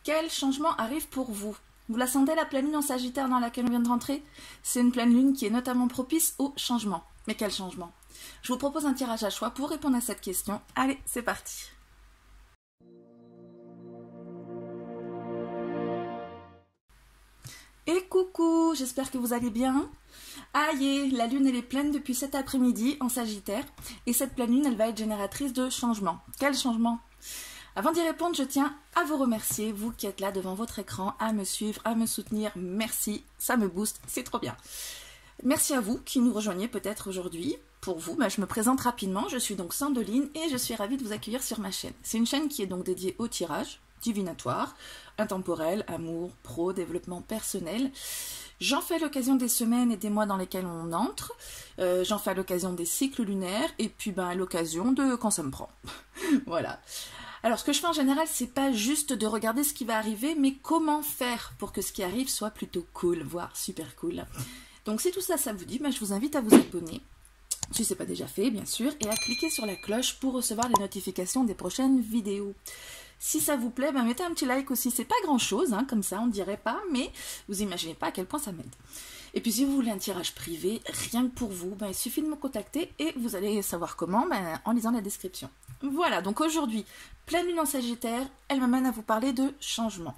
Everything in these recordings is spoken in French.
quel changement arrive pour vous? Vous la sentez, la pleine lune en Sagittaire dans laquelle on vient de rentrer? C'est une pleine lune qui est notamment propice au changement. Mais quel changement? Je vous propose un tirage à choix pour répondre à cette question. Allez, c'est parti. Et coucou, j'espère que vous allez bien. Aïe, la lune elle est pleine depuis cet après-midi en Sagittaire. Et cette pleine lune, elle va être génératrice de changement. Quel changement? Avant d'y répondre, je tiens à vous remercier, vous qui êtes là devant votre écran, à me suivre, à me soutenir. Merci, ça me booste, c'est trop bien. Merci à vous qui nous rejoignez peut-être aujourd'hui. Pour vous, je me présente rapidement, je suis donc Sandoline et je suis ravie de vous accueillir sur ma chaîne. C'est une chaîne qui est donc dédiée au tirage, divinatoire, intemporel, amour, pro, développement personnel. J'en fais à l'occasion des semaines et des mois dans lesquels on entre, j'en fais à l'occasion des cycles lunaires et puis à l'occasion de quand ça me prend. Voilà. Alors ce que je fais en général, c'est pas juste de regarder ce qui va arriver, mais comment faire pour que ce qui arrive soit plutôt cool, voire super cool. Donc si tout ça, ça vous dit, je vous invite à vous abonner, si ce n'est pas déjà fait bien sûr, et à cliquer sur la cloche pour recevoir les notifications des prochaines vidéos. Si ça vous plaît, mettez un petit like aussi, c'est pas grand chose, comme ça on ne dirait pas, mais vous imaginez pas à quel point ça m'aide. Et puis si vous voulez un tirage privé, rien que pour vous, il suffit de me contacter et vous allez savoir comment en lisant la description. Voilà, donc aujourd'hui, pleine lune en Sagittaire, elle m'amène à vous parler de changement.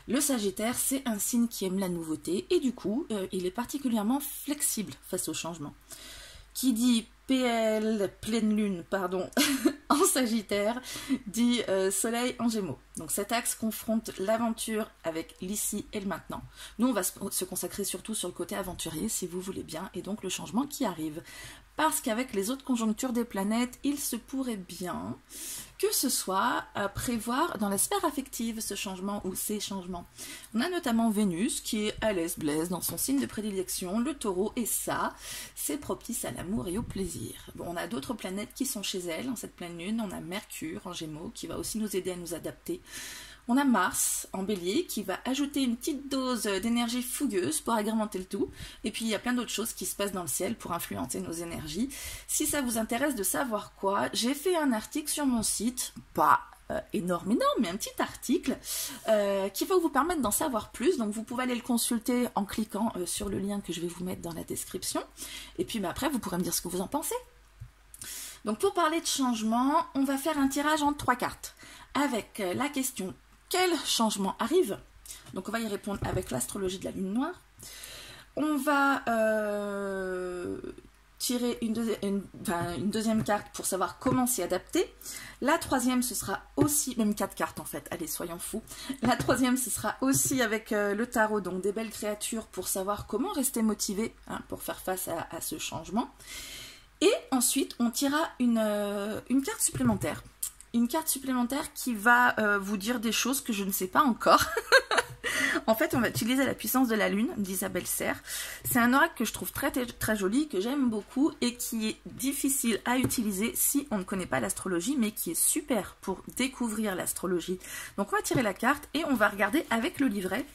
Le Sagittaire, c'est un signe qui aime la nouveauté et du coup, il est particulièrement flexible face au changement. Qui dit pleine lune, pardon, en Sagittaire, dit soleil en Gémeaux. Donc cet axe confronte l'aventure avec l'ici et le maintenant. Nous, on va se consacrer surtout sur le côté aventurier, si vous voulez bien, et donc le changement qui arrive. Parce qu'avec les autres conjonctures des planètes, il se pourrait bien que ce soit à prévoir dans la sphère affective, ce changement ou ces changements. On a notamment Vénus qui est à l'aise blesse dans son signe de prédilection, le taureau, et ça, c'est propice à l'amour et au plaisir. Bon, on a d'autres planètes qui sont chez elle en cette pleine lune, on a Mercure en Gémeaux qui va aussi nous aider à nous adapter. On a Mars en Bélier qui va ajouter une petite dose d'énergie fougueuse pour agrémenter le tout. Et puis il y a plein d'autres choses qui se passent dans le ciel pour influencer nos énergies. Si ça vous intéresse de savoir quoi, j'ai fait un article sur mon site, pas énorme, mais un petit article qui va vous permettre d'en savoir plus. Donc vous pouvez aller le consulter en cliquant sur le lien que je vais vous mettre dans la description. Et puis après, vous pourrez me dire ce que vous en pensez. Donc pour parler de changement, on va faire un tirage en 3 cartes avec la question « Quel changement arrive ?» Donc on va y répondre avec l'astrologie de la lune noire. On va tirer une deuxième carte pour savoir comment s'y adapter. La troisième, ce sera aussi, même 4 cartes en fait, allez soyons fous. La troisième, ce sera aussi avec le tarot, donc des belles créatures pour savoir comment rester motivé pour faire face à ce changement. Et ensuite, on tirera une carte supplémentaire. Une carte supplémentaire qui va vous dire des choses que je ne sais pas encore. En fait, on va utiliser la puissance de la lune d'Isabelle Serre. C'est un oracle que je trouve très, très joli, que j'aime beaucoup et qui est difficile à utiliser si on ne connaît pas l'astrologie, mais qui est super pour découvrir l'astrologie. Donc, on va tirer la carte et on va regarder avec le livret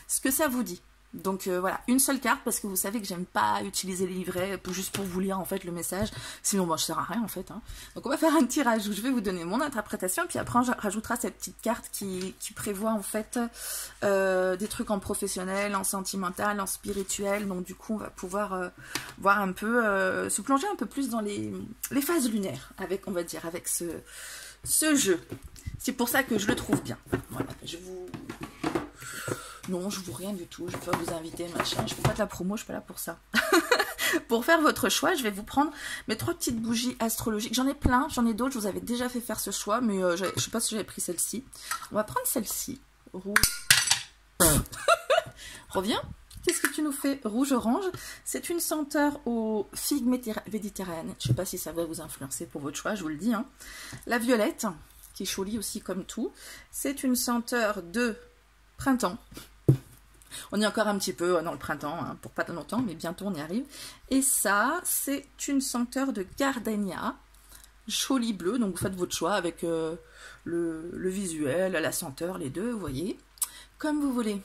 ce que ça vous dit. Donc voilà, une seule carte parce que vous savez que j'aime pas utiliser les livrets juste pour vous lire en fait le message, sinon je sers à rien en fait. Donc on va faire un tirage où je vais vous donner mon interprétation et puis après on rajoutera cette petite carte qui prévoit en fait des trucs en professionnel, en sentimental, en spirituel. Donc du coup on va pouvoir voir un peu, se plonger un peu plus dans les phases lunaires avec, on va dire, avec ce jeu. C'est pour ça que je le trouve bien. Voilà, non, je ne vous rien du tout, je ne vais pas vous inviter, machin, je ne fais pas de la promo, je ne suis pas là pour ça. Pour faire votre choix, je vais vous prendre mes 3 petites bougies astrologiques. J'en ai plein, j'en ai d'autres, je vous avais déjà fait faire ce choix, mais je ne sais pas si j'avais pris celle-ci. On va prendre celle-ci, rouge. Reviens, qu'est-ce que tu nous fais? Rouge-orange. C'est une senteur aux figues méditerranéennes. Je ne sais pas si ça va vous influencer pour votre choix, je vous le dis. La violette, qui est jolie aussi comme tout. C'est une senteur de printemps. On est encore un petit peu dans le printemps, pour pas longtemps, mais bientôt on y arrive. Et ça, c'est une senteur de gardenia, joli bleu, donc vous faites votre choix avec le visuel, la senteur, les deux, vous voyez, comme vous voulez.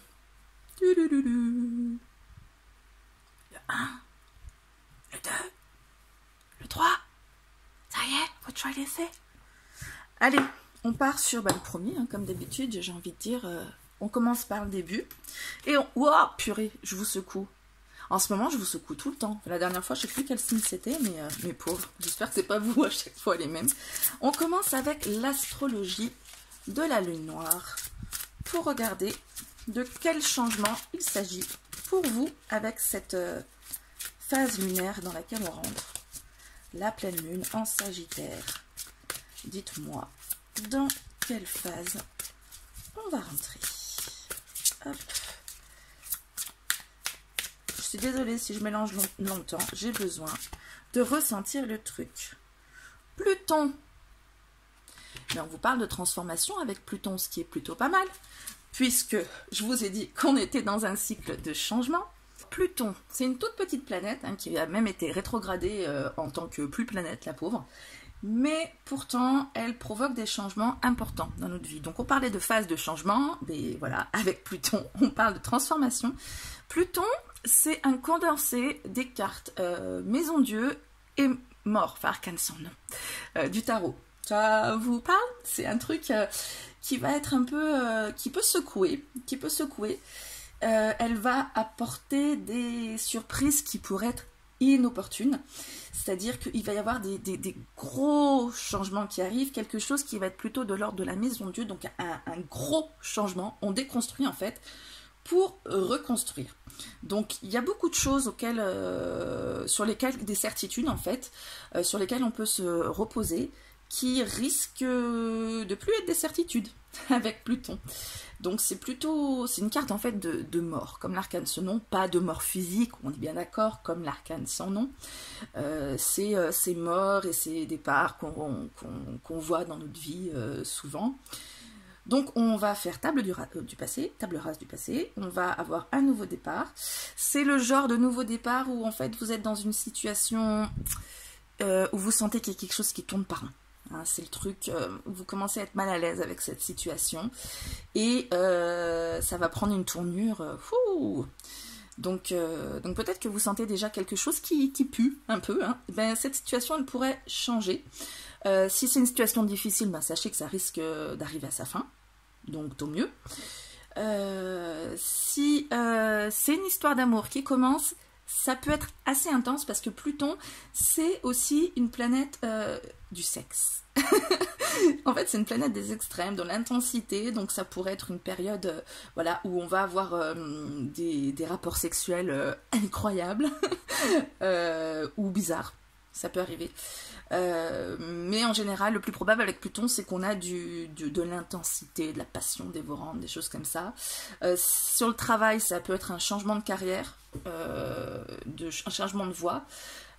Le 1, le 2, le 3, ça y est, votre choix est fait. Allez, on part sur le premier, comme d'habitude, j'ai envie de dire On commence par le début. Et on... Ouah, purée, je vous secoue. En ce moment, je vous secoue tout le temps. La dernière fois, je ne sais plus quel signe c'était, mais mes pauvres. J'espère que c'est pas vous à chaque fois les mêmes. On commence avec l'astrologie de la lune noire pour regarder de quel changement il s'agit pour vous avec cette phase lunaire dans laquelle on rentre. La pleine lune en Sagittaire. Dites-moi dans quelle phase on va rentrer. Hop. Je suis désolée si je mélange longtemps, j'ai besoin de ressentir le truc. Pluton. Mais on vous parle de transformation avec Pluton, ce qui est plutôt pas mal, puisque je vous ai dit qu'on était dans un cycle de changement. Pluton, c'est une toute petite planète hein, qui a même été rétrogradée en tant que plus planète, la pauvre. Mais pourtant, elle provoque des changements importants dans notre vie. Donc on parlait de phase de changement, mais voilà, avec Pluton, on parle de transformation. Pluton, c'est un condensé des cartes Maison Dieu et Mort, enfin Arcane sans nom, du tarot. Ça vous parle? C'est un truc qui va être un peu, qui peut secouer, elle va apporter des surprises qui pourraient être inopportunes. C'est-à-dire qu'il va y avoir des gros changements qui arrivent, quelque chose qui va être plutôt de l'ordre de la Maison Dieu, donc un gros changement. On déconstruit en fait pour reconstruire. Donc il y a beaucoup de choses sur lesquelles, des certitudes en fait, sur lesquelles on peut se reposer, qui risquent de plus être des certitudes avec Pluton. Donc c'est une carte en fait de mort, comme l'arcane sans nom, pas de mort physique, on est bien d'accord, comme l'arcane sans nom. C'est mort et c'est départs qu'on voit dans notre vie souvent. Donc on va faire table rase du passé, on va avoir un nouveau départ. C'est le genre de nouveau départ où en fait vous êtes dans une situation où vous sentez qu'il y a quelque chose qui tourne par rond. Hein, c'est le truc, vous commencez à être mal à l'aise avec cette situation et ça va prendre une tournure. Donc peut-être que vous sentez déjà quelque chose qui pue un peu. Hein. Ben, cette situation, elle pourrait changer. Si c'est une situation difficile, ben, sachez que ça risque d'arriver à sa fin. Donc tant mieux. Si c'est une histoire d'amour qui commence, ça peut être assez intense parce que Pluton, c'est aussi une planète du sexe. En fait, c'est une planète des extrêmes, de l'intensité, donc ça pourrait être une période voilà, où on va avoir des rapports sexuels incroyables ou bizarres, ça peut arriver. Mais en général, le plus probable avec Pluton, c'est qu'on a de l'intensité, de la passion dévorante, des choses comme ça. Sur le travail, ça peut être un changement de carrière, un changement de voie.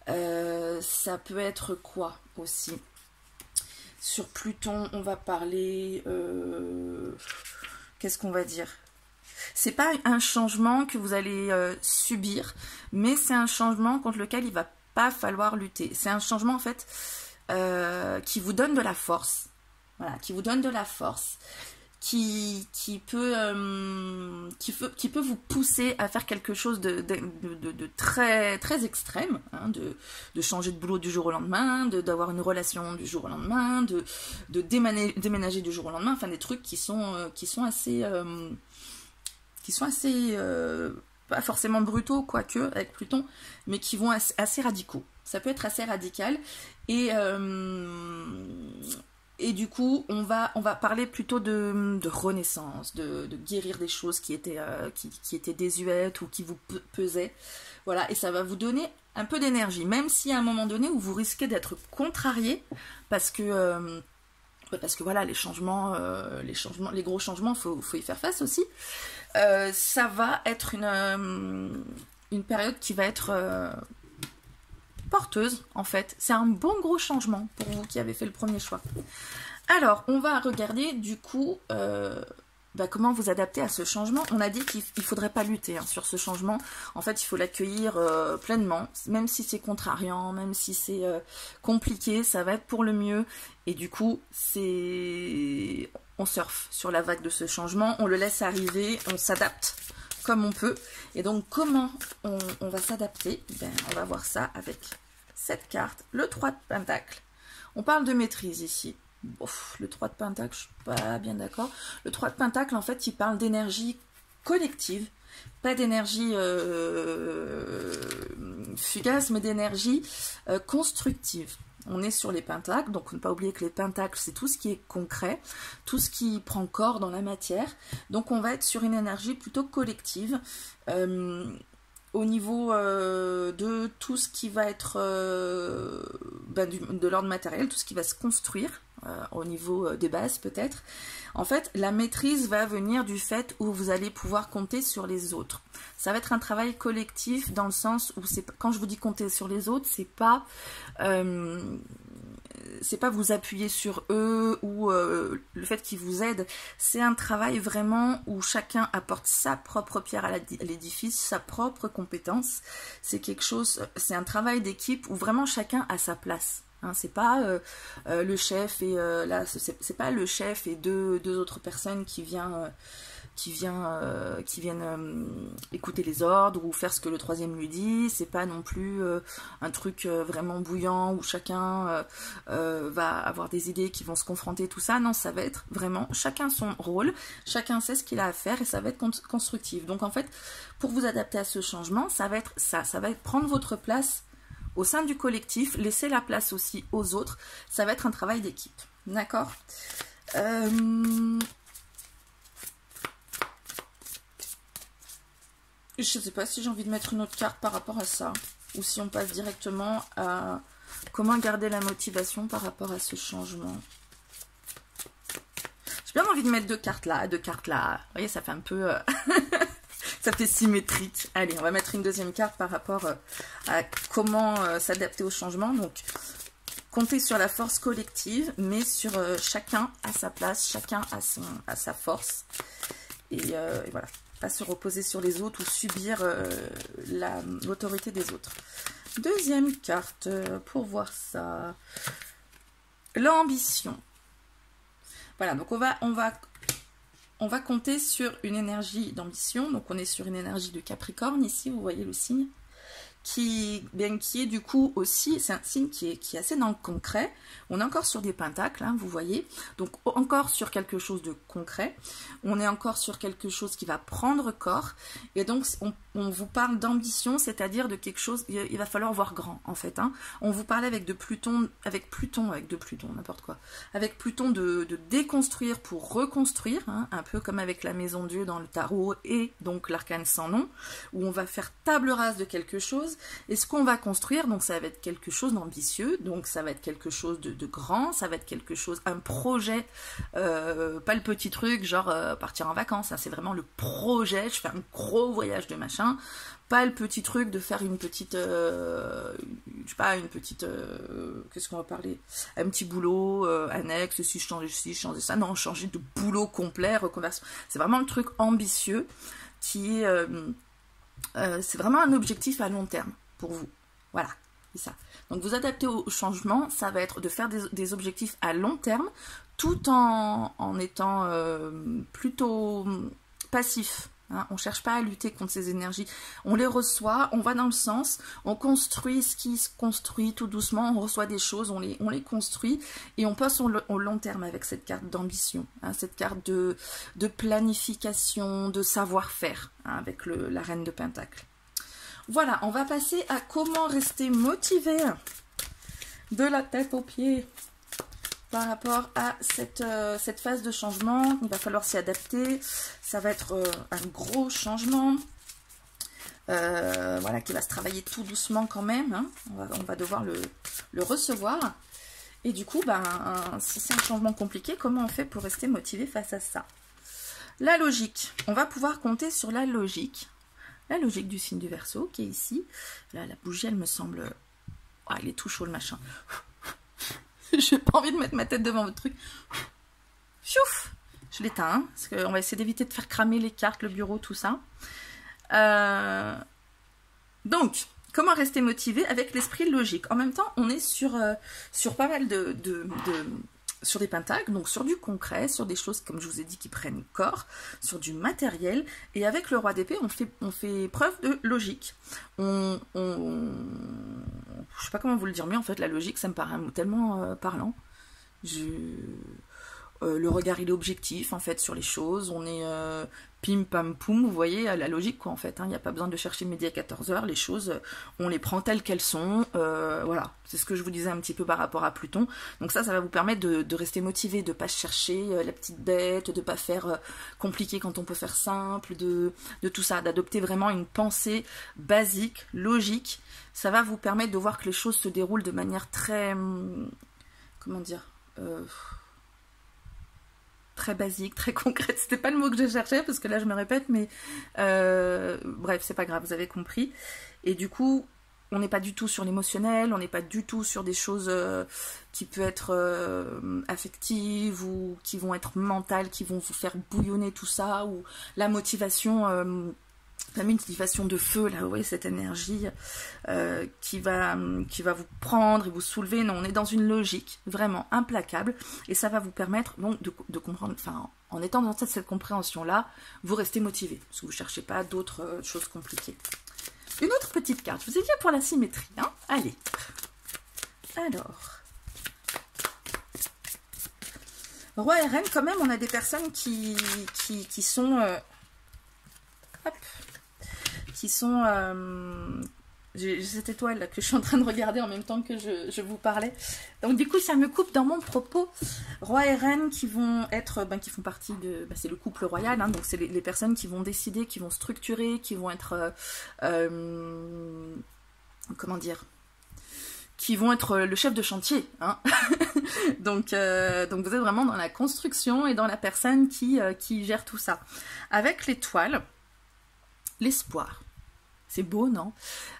Ça peut être quoi aussi? Sur Pluton, on va parler... qu'est-ce qu'on va dire? C'est pas un changement que vous allez subir, mais c'est un changement contre lequel il va pas falloir lutter. C'est un changement en fait qui vous donne de la force. Voilà, qui vous donne de la force. Qui peut vous pousser à faire quelque chose de très, très extrême, hein, de changer de boulot du jour au lendemain, d'avoir une relation du jour au lendemain, de déménager du jour au lendemain, enfin des trucs qui sont assez pas forcément brutaux, quoique, avec Pluton, mais qui vont assez radicaux. Ça peut être assez radical, et du coup, on va parler plutôt de renaissance, de guérir des choses qui étaient désuètes ou qui vous pesaient. Voilà, et ça va vous donner un peu d'énergie, même si à un moment donné où vous risquez d'être contrarié, parce que voilà, les gros changements, faut y faire face aussi. Ça va être une période qui va être porteuse, en fait. C'est un bon gros changement pour vous qui avez fait le premier choix. Alors, on va regarder du coup comment vous adapter à ce changement. On a dit qu'il ne faudrait pas lutter sur ce changement. En fait, il faut l'accueillir pleinement, même si c'est contrariant, même si c'est compliqué, ça va être pour le mieux. Et du coup, on surfe sur la vague de ce changement, on le laisse arriver, on s'adapte comme on peut. Et donc, comment on va s'adapter? On va voir ça avec cette carte, le 3 de Pentacle. On parle de maîtrise ici. Ouf, le 3 de Pentacle, je suis pas bien d'accord. Le 3 de Pentacle, en fait, il parle d'énergie collective, pas d'énergie fugace, mais d'énergie constructive. On est sur les pentacles, donc on ne pas oublier que les pentacles, c'est tout ce qui est concret, tout ce qui prend corps dans la matière. Donc on va être sur une énergie plutôt collective, au niveau de tout ce qui va être de l'ordre matériel, tout ce qui va se construire, au niveau des bases peut-être. En fait, la maîtrise va venir du fait où vous allez pouvoir compter sur les autres. Ça va être un travail collectif dans le sens où, quand je vous dis compter sur les autres, c'est pas vous appuyer sur eux ou le fait qu'ils vous aident. C'est un travail vraiment où chacun apporte sa propre pierre à l'édifice, sa propre compétence. C'est quelque chose, c'est un travail d'équipe où vraiment chacun a sa place. Hein, c'est pas le chef et là, c'est pas le chef et deux autres personnes qui viennent écouter les ordres ou faire ce que le troisième lui dit. C'est pas non plus un truc vraiment bouillant où chacun va avoir des idées qui vont se confronter, tout ça. Non, ça va être vraiment chacun son rôle, chacun sait ce qu'il a à faire et ça va être constructif. Donc en fait, pour vous adapter à ce changement, ça va être prendre votre place au sein du collectif, laisser la place aussi aux autres. Ça va être un travail d'équipe. D'accord ? Je ne sais pas si j'ai envie de mettre une autre carte par rapport à ça. Ou si on passe directement à comment garder la motivation par rapport à ce changement. J'ai bien envie de mettre deux cartes là. Vous voyez, ça fait un peu... ça fait symétrique. Allez, on va mettre une deuxième carte par rapport à comment s'adapter au changement. Donc, compter sur la force collective, mais sur chacun à sa place, chacun à sa force. Et voilà. Pas se reposer sur les autres ou subir l'autorité des autres. Deuxième carte pour voir ça. L'ambition. Voilà, donc on va compter sur une énergie d'ambition. Donc on est sur une énergie de Capricorne ici, vous voyez le signe. Qui est du coup aussi, c'est un signe qui est assez dans le concret. On est encore sur des pentacles, hein, vous voyez. Donc encore sur quelque chose de concret. On est encore sur quelque chose qui va prendre corps. Et donc on vous parle d'ambition, c'est-à-dire de quelque chose, il va falloir voir grand en fait. Hein. On vous parle avec Pluton, n'importe quoi. Avec Pluton de déconstruire pour reconstruire, hein, un peu comme avec la maison Dieu dans le tarot et donc l'arcane sans nom, où on va faire table rase de quelque chose. Et ce qu'on va construire, donc ça va être quelque chose d'ambitieux, donc ça va être quelque chose de grand, ça va être quelque chose, un projet, pas le petit truc, genre partir en vacances, hein, c'est vraiment le projet, je fais un gros voyage de machin, pas le petit truc de faire une petite, je sais pas, qu'est-ce qu'on va parler, un petit boulot annexe, si je changeais ça, non, changer de boulot complet, reconversion, c'est vraiment le truc ambitieux qui est... c'est vraiment un objectif à long terme pour vous. Voilà, c'est ça. Donc vous adaptez au changement, ça va être de faire des objectifs à long terme, tout en étant plutôt passif. Hein. On ne cherche pas à lutter contre ces énergies. On les reçoit, on va dans le sens, on construit ce qui se construit tout doucement, on reçoit des choses, on les construit et on passe au long terme avec cette carte d'ambition, hein, cette carte de planification, de savoir-faire, hein, avec la reine de Pentacle. Voilà, on va passer à comment rester motivé de la tête aux pieds par rapport à cette phase de changement. Il va falloir s'y adapter. Ça va être un gros changement. Voilà, qui va se travailler tout doucement quand même. Hein. On va devoir le recevoir. Et du coup, si c'est un changement compliqué, comment on fait pour rester motivé face à ça? La logique. On va pouvoir compter sur la logique. La logique du signe du Verseau qui est ici. Là, la bougie, elle me semble... Oh, il est tout chaud le machin. J'ai pas envie de mettre ma tête devant votre truc. Chouf, je l'éteins, hein, parce qu'on va essayer d'éviter de faire cramer les cartes, le bureau, tout ça. Donc, comment rester motivé avec l'esprit logique? En même temps, on est sur pas mal sur des pentacles, donc sur du concret, sur des choses, comme je vous ai dit, qui prennent corps, sur du matériel. Et avec le roi d'épée, on fait preuve de logique. Je sais pas comment vous le dire mieux, en fait, la logique, ça me paraît tellement parlant. Le regard il est objectif en fait sur les choses, on est pim pam poum, vous voyez la logique quoi en fait, il n'y a pas besoin de chercher midi à 14h, les choses on les prend telles qu'elles sont, voilà, c'est ce que je vous disais un petit peu par rapport à Pluton, donc ça va vous permettre de rester motivé, de pas chercher la petite bête, de pas faire compliqué quand on peut faire simple, de tout ça, d'adopter vraiment une pensée basique, logique, ça va vous permettre de voir que les choses se déroulent de manière très, comment dire, très basique, très concrète, c'était pas le mot que je cherchais parce que là je me répète, mais bref, c'est pas grave, vous avez compris. Et du coup, on n'est pas du tout sur l'émotionnel, on n'est pas du tout sur des choses qui peuvent être affectives ou qui vont être mentales, qui vont vous faire bouillonner tout ça, ou la motivation de feu, là, vous voyez, cette énergie qui va vous prendre et vous soulever. Non, on est dans une logique vraiment implacable et ça va vous permettre donc de comprendre, enfin, en étant dans cette compréhension-là, vous restez motivé, parce que vous ne cherchez pas d'autres choses compliquées. Une autre petite carte, je vous ai dit pour la symétrie, hein. Allez. Alors. Roi et reine, quand même, on a des personnes qui sont... hop. Qui sont... j'ai cette étoile là, que je suis en train de regarder en même temps que je vous parlais. Donc du coup, ça me coupe dans mon propos. Roi et reine qui vont être... qui font partie de... c'est le couple royal, hein, donc c'est les personnes qui vont décider, qui vont structurer, qui vont être... comment dire, qui vont être le chef de chantier, hein. donc vous êtes vraiment dans la construction et dans la personne qui gère tout ça. Avec l'étoile, l'espoir. C'est beau, non?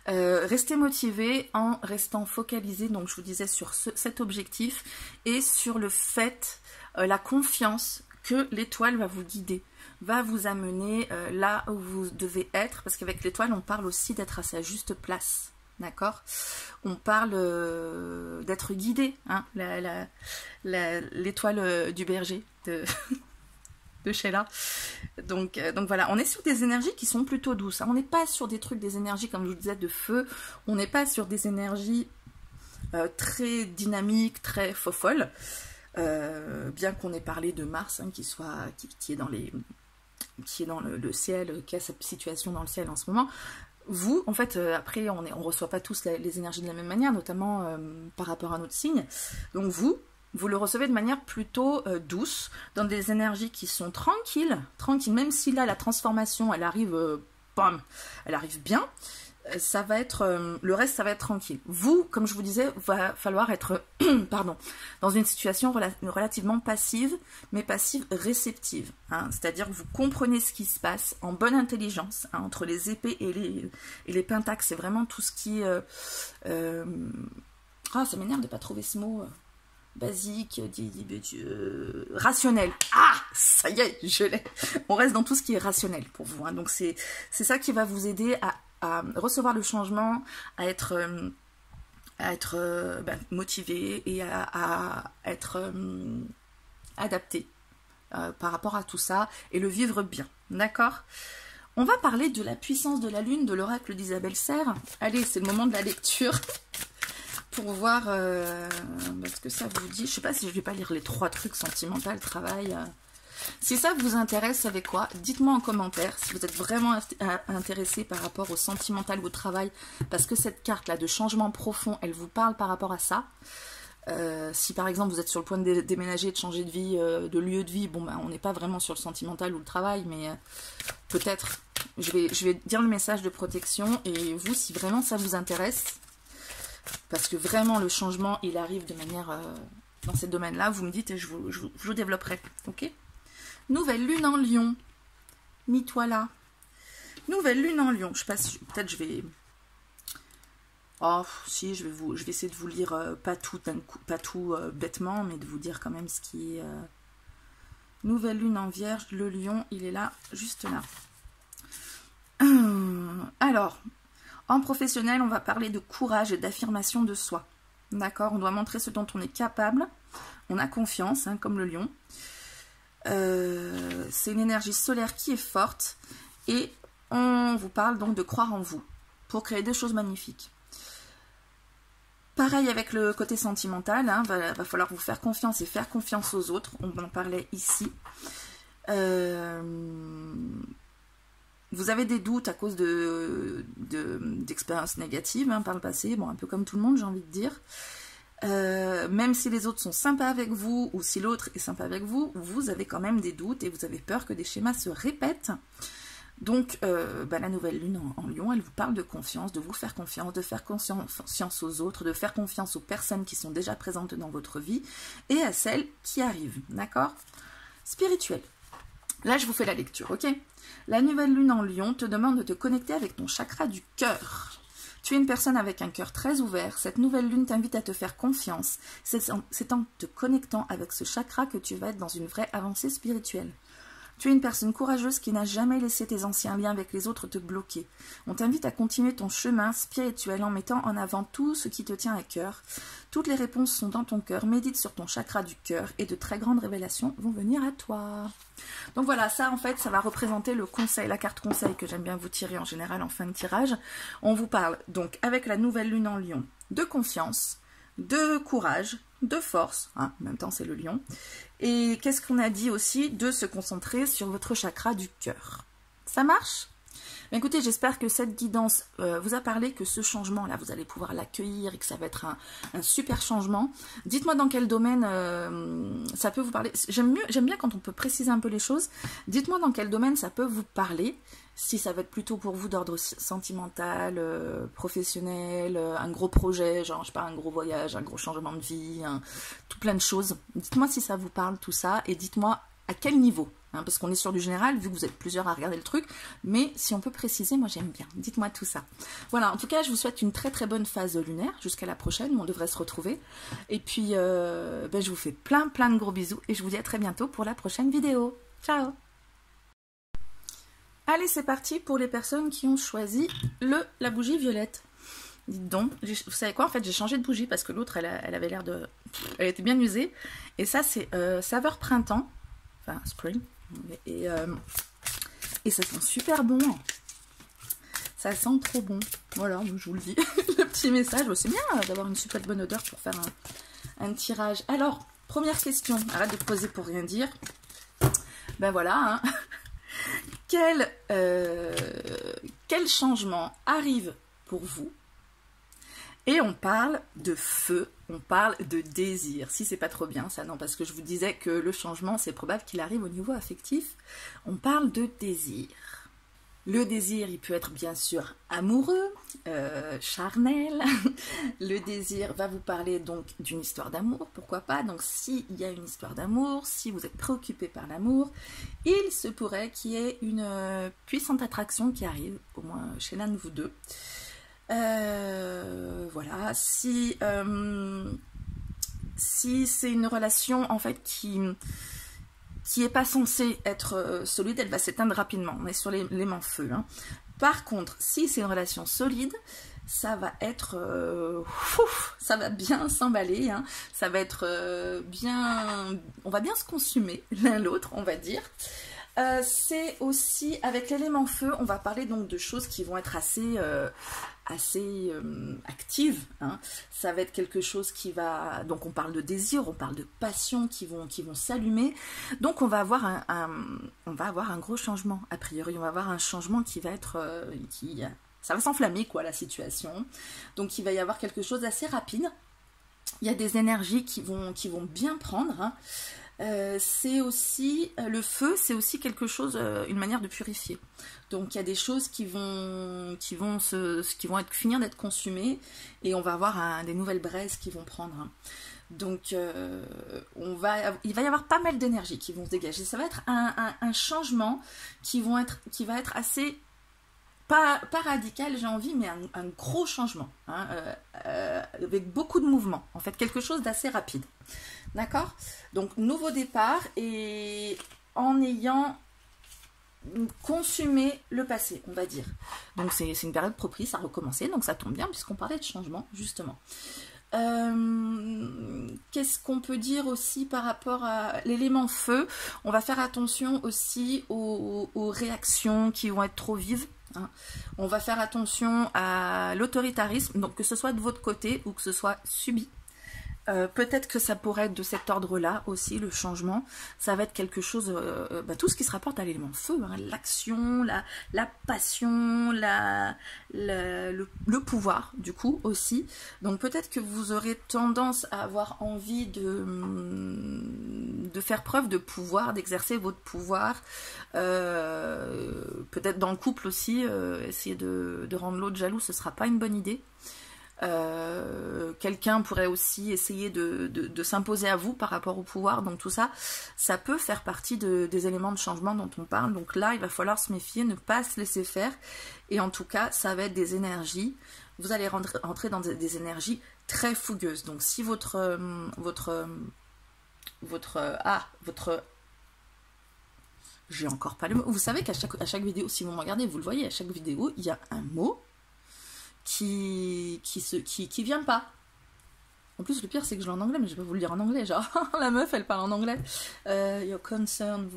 Restez motivé en restant focalisé, donc je vous disais, sur cet objectif et sur le fait, la confiance que l'étoile va vous guider, va vous amener là où vous devez être, parce qu'avec l'étoile, on parle aussi d'être à sa juste place. D'accord? On parle d'être guidé, hein, l'étoile du berger de Sheila. Donc voilà, on est sur des énergies qui sont plutôt douces, hein. On n'est pas sur des trucs, des énergies, comme je vous disais, de feu. On n'est pas sur des énergies très dynamiques, très folles. Bien qu'on ait parlé de Mars, hein, qui est dans le ciel, qui a sa situation dans le ciel en ce moment. Vous, en fait, après, on reçoit pas tous les énergies de la même manière, notamment par rapport à notre signe. Donc vous le recevez de manière plutôt douce, dans des énergies qui sont tranquilles, même si là, la transformation, elle arrive, elle arrive bien, ça va être, le reste, ça va être tranquille. Vous, comme je vous disais, va falloir être, dans une situation relativement passive, mais passive réceptive, hein, c'est-à-dire que vous comprenez ce qui se passe en bonne intelligence, hein, entre les épées et les pentacles, c'est vraiment tout ce qui est, ça m'énerve de ne pas trouver ce mot, basique, rationnel. Ah, ça y est, je l'ai. On reste dans tout ce qui est rationnel pour vous, hein. Donc c'est ça qui va vous aider à recevoir le changement, à être motivé et à être adapté par rapport à tout ça et le vivre bien. D'accord? On va parler de la puissance de la lune, de l'oracle d'Isabelle Serre. Allez, c'est le moment de la lecture. Pour voir ce que ça vous dit. Je sais pas si je vais pas lire les 3 trucs sentimental, travail. Si ça vous intéresse, savez quoi? Dites-moi en commentaire si vous êtes vraiment intéressé par rapport au sentimental ou au travail, parce que cette carte-là de changement profond, elle vous parle par rapport à ça. Si par exemple vous êtes sur le point de déménager, de changer de vie, de lieu de vie, on n'est pas vraiment sur le sentimental ou le travail, mais peut-être, je vais dire le message de protection, et vous, si vraiment ça vous intéresse, parce que vraiment le changement il arrive de manière dans ces domaines-là, vous me dites et je vous développerai. Ok? Nouvelle lune en Lion. Mis-toi là. Nouvelle lune en Lion. Je sais pas si peut-être je vais. Oh si, je vais essayer de vous lire pas tout bêtement, mais de vous dire quand même ce qui est. Nouvelle lune en Vierge. Le Lion, il est là, juste là. Alors. En professionnel, on va parler de courage et d'affirmation de soi. D'accord? On doit montrer ce dont on est capable. On a confiance, hein, comme le lion. C'est une énergie solaire qui est forte. Et on vous parle donc de croire en vous pour créer des choses magnifiques. Pareil avec le côté sentimental, hein, va falloir vous faire confiance et faire confiance aux autres. On en parlait ici. Vous avez des doutes à cause d'expériences négatives hein, par le passé, bon, un peu comme tout le monde, j'ai envie de dire. Même si les autres sont sympas avec vous, ou si l'autre est sympa avec vous, vous avez quand même des doutes et vous avez peur que des schémas se répètent. Donc, la nouvelle lune en Lion, elle vous parle de confiance, de vous faire confiance, de faire confiance aux autres, de faire confiance aux personnes qui sont déjà présentes dans votre vie et à celles qui arrivent, d'accord? Spirituel. Là, je vous fais la lecture, ok? La nouvelle lune en Lion te demande de te connecter avec ton chakra du cœur. Tu es une personne avec un cœur très ouvert. Cette nouvelle lune t'invite à te faire confiance. C'est en te connectant avec ce chakra que tu vas être dans une vraie avancée spirituelle. Tu es une personne courageuse qui n'a jamais laissé tes anciens liens avec les autres te bloquer. On t'invite à continuer ton chemin spirituel en mettant en avant tout ce qui te tient à cœur. Toutes les réponses sont dans ton cœur. Médite sur ton chakra du cœur et de très grandes révélations vont venir à toi. Donc voilà, ça en fait, ça va représenter le conseil, la carte conseil que j'aime bien vous tirer en général en fin de tirage. On vous parle donc avec la nouvelle lune en Lion de confiance, de courage, de force, hein, en même temps c'est le lion, et qu'est-ce qu'on a dit aussi? De se concentrer sur votre chakra du cœur. Ça marche? Écoutez, j'espère que cette guidance vous a parlé, que ce changement-là, vous allez pouvoir l'accueillir et que ça va être un super changement. Dites-moi dans quel domaine ça peut vous parler. J'aime bien quand on peut préciser un peu les choses. Dites-moi dans quel domaine ça peut vous parler. Si ça va être plutôt pour vous d'ordre sentimental, professionnel, un gros projet, genre, je sais pas, un gros voyage, un gros changement de vie, tout plein de choses. Dites-moi si ça vous parle tout ça et dites-moi à quel niveau. Hein, parce qu'on est sur du général, vu que vous êtes plusieurs à regarder le truc. Mais si on peut préciser, moi j'aime bien. Dites-moi tout ça. Voilà, en tout cas, je vous souhaite une très très bonne phase lunaire. Jusqu'à la prochaine, où on devrait se retrouver. Et puis, je vous fais plein de gros bisous. Et je vous dis à très bientôt pour la prochaine vidéo. Ciao! Allez, c'est parti pour les personnes qui ont choisi la bougie violette. Dites donc, vous savez quoi, en fait, j'ai changé de bougie parce que l'autre, elle avait l'air de... Elle était bien usée. Et ça, c'est saveur printemps. Enfin, spring. Et ça sent super bon. Ça sent trop bon. Voilà, je vous le dis. Le petit message. C'est bien d'avoir une super bonne odeur pour faire un tirage. Alors, première question. Arrête de te poser pour rien dire. Ben voilà, hein. Quel changement arrive pour vous? Et on parle de feu, on parle de désir. Si c'est pas trop bien ça, non, parce que je vous disais que le changement, c'est probable qu'il arrive au niveau affectif. On parle de désir. Le désir, il peut être bien sûr amoureux, charnel. Le désir va vous parler donc d'une histoire d'amour, pourquoi pas. Donc s'il y a une histoire d'amour, si vous êtes préoccupé par l'amour, il se pourrait qu'il y ait une puissante attraction qui arrive, au moins chez l'un de vous deux. Voilà, si c'est une relation en fait qui est pas censée être solide, elle va s'éteindre rapidement. On est sur l'élément feu. Hein. Par contre, si c'est une relation solide, ça va être... ça va bien s'emballer. Hein. Ça va être bien... On va bien se consumer l'un l'autre, on va dire. C'est aussi, avec l'élément feu, on va parler donc de choses qui vont être assez actives. Hein. Ça va être quelque chose qui va... Donc on parle de désir, on parle de passion qui vont s'allumer. Donc on va avoir un gros changement, a priori. On va avoir un changement qui va être... ça va s'enflammer, quoi, la situation. Donc il va y avoir quelque chose d'assez rapide. Il y a des énergies qui vont bien prendre, hein. C'est aussi le feu, c'est aussi quelque chose, une manière de purifier. Donc il y a des choses qui vont finir d'être consumées et on va avoir des nouvelles braises qui vont prendre. Hein. Donc il va y avoir pas mal d'énergie qui vont se dégager. Ça va être un changement qui va être assez pas radical, j'ai envie, mais un gros changement, hein, avec beaucoup de mouvements. En fait, quelque chose d'assez rapide. D'accord? Donc, nouveau départ et en ayant consumé le passé, on va dire. Donc, c'est une période propice à recommencer. Donc, ça tombe bien puisqu'on parlait de changement, justement. Qu'est-ce qu'on peut dire aussi par rapport à l'élément feu? On va faire attention aussi aux réactions qui vont être trop vives. hein. On va faire attention à l'autoritarisme, donc que ce soit de votre côté ou que ce soit subi. Peut-être que ça pourrait être de cet ordre-là aussi, le changement. Ça va être quelque chose, tout ce qui se rapporte à l'élément feu, hein, l'action, la passion, le pouvoir, du coup, aussi. Donc peut-être que vous aurez tendance à avoir envie de faire preuve de pouvoir, d'exercer votre pouvoir. Peut-être dans le couple aussi, essayer de rendre l'autre jaloux, ce ne sera pas une bonne idée. Quelqu'un pourrait aussi essayer de s'imposer à vous par rapport au pouvoir, donc tout ça, ça peut faire partie des éléments de changement dont on parle. Donc là, il va falloir se méfier, ne pas se laisser faire, et en tout cas, ça va être des énergies, vous allez rentrer dans des énergies très fougueuses. Donc si votre j'ai encore pas le mot, vous savez qu'à chaque vidéo, si vous me regardez, vous le voyez, à chaque vidéo, il y a un mot qui vient pas. En plus, le pire, c'est que je l'ai en anglais, mais je vais pas vous le dire en anglais. Genre, la meuf, elle parle en anglais. Your concern,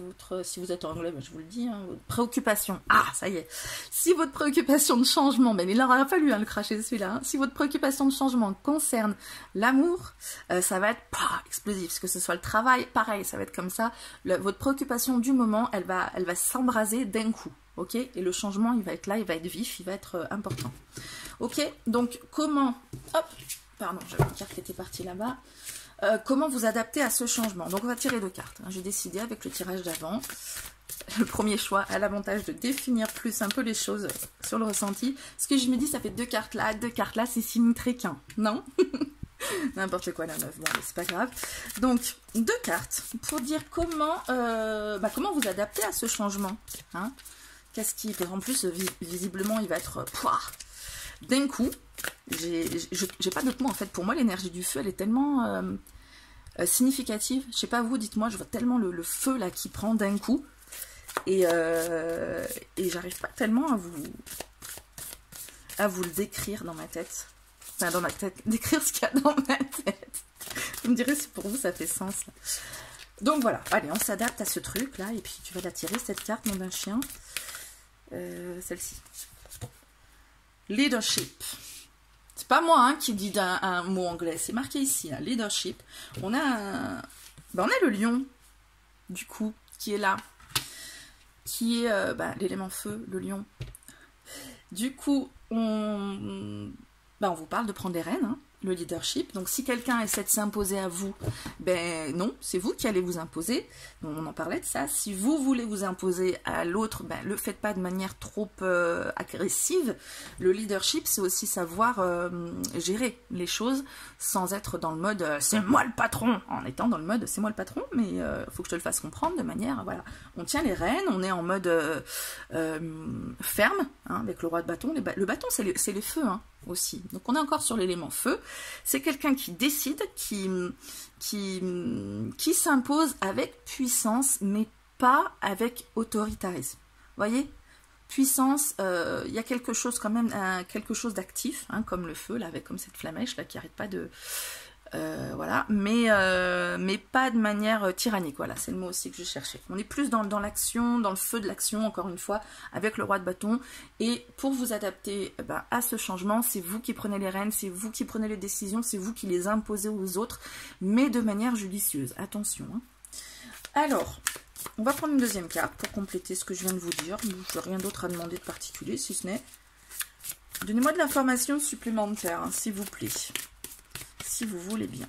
si vous êtes en anglais, je vous le dis, hein, votre préoccupation. Ah, ça y est. Si votre préoccupation de changement, mais il aura fallu le cracher celui-là. Hein, si votre préoccupation de changement concerne l'amour, ça va être explosif. Que ce soit le travail, pareil, ça va être comme ça. Votre préoccupation du moment, elle va s'embraser d'un coup. Ok, et le changement, il va être là, il va être vif, il va être important. Ok, donc comment... Hop, pardon, j'avais une carte qui était partie là-bas. Comment vous adapter à ce changement? Donc on va tirer 2 cartes. Hein. J'ai décidé avec le tirage d'avant. Le premier choix a l'avantage de définir plus un peu les choses sur le ressenti. Ce que je me dis, ça fait 2 cartes là, c'est symétrique. Hein. Non. N'importe quoi la meuf, bon c'est pas grave. Donc 2 cartes pour dire comment vous adapter à ce changement. Hein. Qu'est-ce qui, en plus, visiblement, il va être d'un coup. J'ai pas d'autre mot en fait. Pour moi, l'énergie du feu, elle est tellement significative. Je sais pas vous, dites-moi, je vois tellement le feu là qui prend d'un coup. Et j'arrive pas tellement à vous le décrire dans ma tête. Enfin, dans ma tête. Décrire ce qu'il y a dans ma tête. Vous me direz si pour vous ça fait sens. Là. Donc voilà, allez, on s'adapte à ce truc là. Et puis tu vas la tirer, cette carte, nom d'un chien. Celle-ci. Leadership. C'est pas moi qui dis un mot anglais, c'est marqué ici, hein, leadership. On a le lion, du coup, qui est là. Qui est l'élément feu, le lion. Du coup, on vous parle de prendre des rênes, hein, le leadership. Donc si quelqu'un essaie de s'imposer à vous, non, c'est vous qui allez vous imposer. Donc, on en parlait de ça. Si vous voulez vous imposer à l'autre, le faites pas de manière trop agressive. Le leadership, c'est aussi savoir gérer les choses sans être dans le mode c'est moi le patron, en étant dans le mode c'est moi le patron, mais faut que je te le fasse comprendre de manière, voilà. On tient les rênes, on est en mode ferme, hein, avec le roi de bâton. Le bâton, c'est les feux, hein, aussi. Donc on est encore sur l'élément feu. C'est quelqu'un qui décide, qui s'impose avec puissance, mais pas avec autoritarisme. Vous voyez? Puissance, il y a quelque chose quand même, quelque chose d'actif, hein, comme le feu, là, avec comme cette flamèche là qui arrête pas de... voilà, mais pas de manière tyrannique, voilà, c'est le mot aussi que je cherchais. On est plus dans l'action, dans le feu de l'action, encore une fois, avec le roi de bâton, et pour vous adapter à ce changement, c'est vous qui prenez les rênes, c'est vous qui prenez les décisions, c'est vous qui les imposez aux autres, mais de manière judicieuse, attention. Hein. Alors, on va prendre une deuxième carte pour compléter ce que je viens de vous dire, je n'ai rien d'autre à demander de particulier, si ce n'est, donnez-moi de l'information supplémentaire, hein, s'il vous plaît. Si vous voulez bien.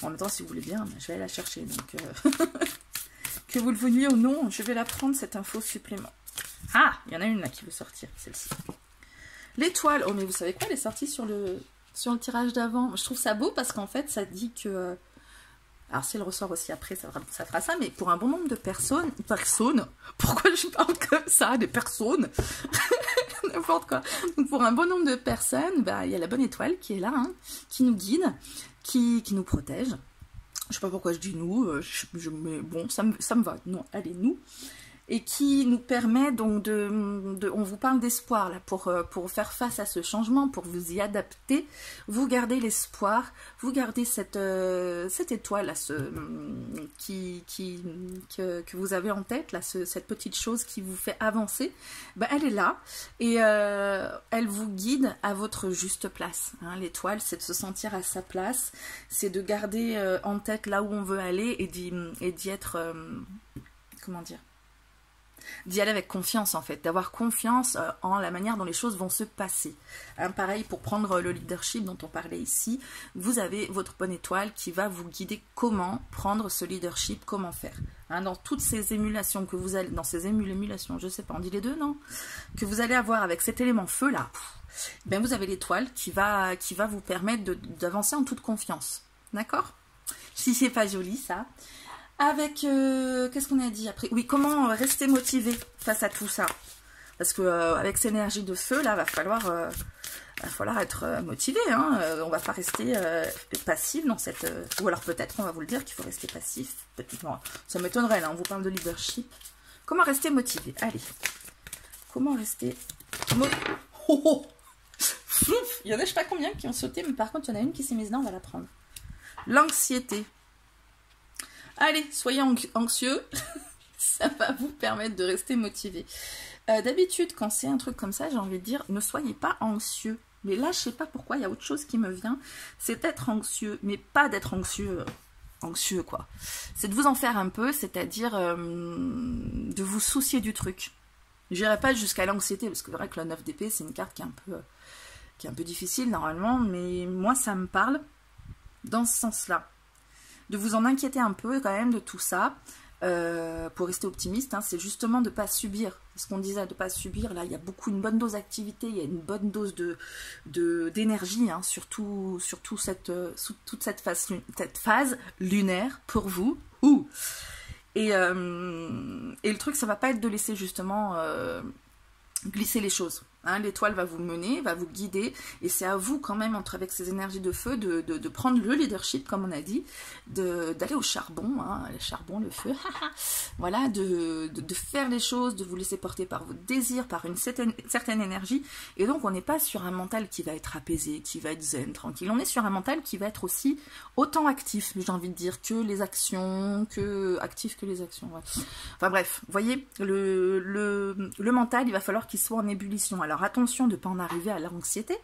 En même temps, si vous voulez bien, je vais aller la chercher. Donc, que vous le vouliez ou non, je vais la prendre, cette info supplément. Ah, il y en a une là qui veut sortir, celle-ci. L'étoile. Oh, mais vous savez quoi, elle est sortie sur le tirage d'avant. Je trouve ça beau parce qu'en fait, ça dit que... alors, si elle ressort aussi après, ça fera ça. Mais pour un bon nombre de personnes... Pourquoi je parle comme ça, des personnes? N'importe quoi. Donc pour un bon nombre de personnes, il y a la bonne étoile qui est là, hein, qui nous guide, qui nous protège. Je sais pas pourquoi je dis nous, mais bon, ça me va. Non, allez, nous. et qui nous permet donc on vous parle d'espoir là pour faire face à ce changement, pour vous y adapter. Vous gardez l'espoir, vous gardez cette étoile là, que vous avez en tête là, cette petite chose qui vous fait avancer. Ben, elle est là et elle vous guide à votre juste place. Hein. L'étoile, c'est de se sentir à sa place, c'est de garder en tête là où on veut aller et d'y être, comment dire, d'y aller avec confiance en fait, d'avoir confiance en la manière dont les choses vont se passer. Hein, pareil pour prendre le leadership dont on parlait ici, vous avez votre bonne étoile qui va vous guider comment prendre ce leadership, comment faire. Hein, dans toutes ces émulations que vous allez, dans ces émulations, je sais pas, on dit les deux, non? Que vous allez avoir avec cet élément feu là, ben vous avez l'étoile qui va vous permettre d'avancer en toute confiance. D'accord? Si c'est pas joli ça. Avec, qu'est-ce qu'on a dit après? Oui, comment rester motivé face à tout ça? Parce que avec cette énergie de feu, là, va falloir être motivé. Hein. On va pas rester passif dans cette... ou alors peut-être, on va vous le dire qu'il faut rester passif. Non, ça m'étonnerait, là, on vous parle de leadership. Comment rester motivé? Allez. Comment rester... Oh, oh. Il y en a je sais pas combien qui ont sauté, mais par contre, il y en a une qui s'est mise là, on va la prendre. L'anxiété. Allez, soyez anxieux, ça va vous permettre de rester motivé. D'habitude, quand c'est un truc comme ça, j'ai envie de dire, ne soyez pas anxieux. Mais là, je sais pas pourquoi, il y a autre chose qui me vient, c'est d'être anxieux, mais pas d'être anxieux quoi. C'est de vous en faire un peu, c'est-à-dire de vous soucier du truc. Je n'irai pas jusqu'à l'anxiété, parce que c'est vrai que le 9 d'épée, c'est une carte qui est un peu difficile normalement, mais moi, ça me parle dans ce sens-là. De vous en inquiéter un peu quand même de tout ça, pour rester optimiste, hein, c'est justement de ne pas subir. Ce qu'on disait, de ne pas subir, là, il y a une bonne dose d'activité, il y a une bonne dose d'énergie, hein, surtout toute cette phase lunaire pour vous. Et le truc, ça va pas être de laisser justement glisser les choses. Hein, l'étoile va vous mener, va vous guider, et c'est à vous quand même, avec ces énergies de feu, de prendre le leadership, comme on a dit, d'aller au charbon, hein, le charbon, le feu, voilà, de faire les choses, de vous laisser porter par vos désirs, par une certaine énergie, et donc on n'est pas sur un mental qui va être apaisé, qui va être zen, tranquille, on est sur un mental qui va être aussi autant actif, j'ai envie de dire, que les actions, actif que les actions, ouais. Enfin bref, vous voyez, le mental, il va falloir qu'il soit en ébullition. Alors attention de ne pas en arriver à l'anxiété,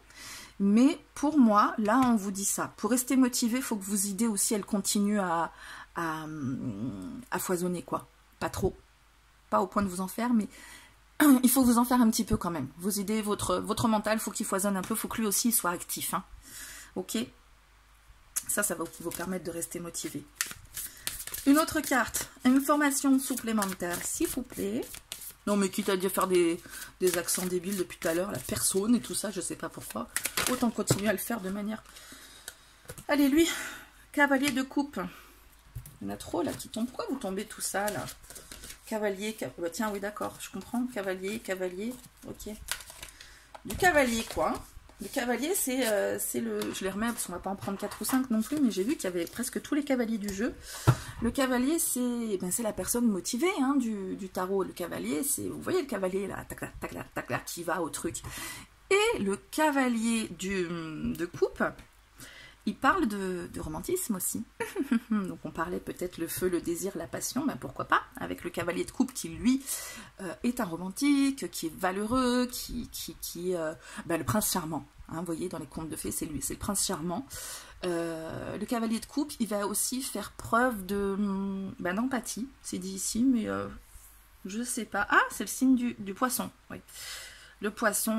mais pour moi, là on vous dit ça. Pour rester motivé, il faut que vos idées aussi, elles continuent à foisonner, quoi. Pas trop, pas au point de vous en faire, mais il faut vous en faire un petit peu quand même. Vos idées, votre mental, il faut qu'il foisonne un peu, il faut que lui aussi soit actif. Hein. Ok? Ça va vous permettre de rester motivé. Une autre carte, information supplémentaire, s'il vous plaît. Non, mais quitte à dire faire des accents débiles depuis tout à l'heure, la personne et tout ça, je sais pas pourquoi. Autant continuer à le faire de manière... Allez, lui, cavalier de coupe. Il y en a trop, là, qui tombent. Pourquoi vous tombez tout ça, là? Cavalier, bah, tiens, oui, d'accord, je comprends. Cavalier, ok. Du cavalier, quoi. Le cavalier, c'est le... Je les remets parce qu'on va pas en prendre 4 ou 5 non plus, mais j'ai vu qu'il y avait presque tous les cavaliers du jeu. Le cavalier, c'est la personne motivée hein, du tarot. Le cavalier, c'est... Vous voyez le cavalier, là, tac, là, qui va au truc. Et le cavalier de coupe, il parle de romantisme aussi. Donc on parlait peut-être le feu, le désir, la passion, ben pourquoi pas, avec le cavalier de coupe qui lui est un romantique, qui est valeureux, le prince charmant. Hein, vous voyez, dans les contes de fées, c'est lui, c'est le prince charmant. Le cavalier de coupe, il va aussi faire preuve d'empathie, c'est dit ici, mais je sais pas. Ah, c'est le signe du poisson, oui. Le poisson,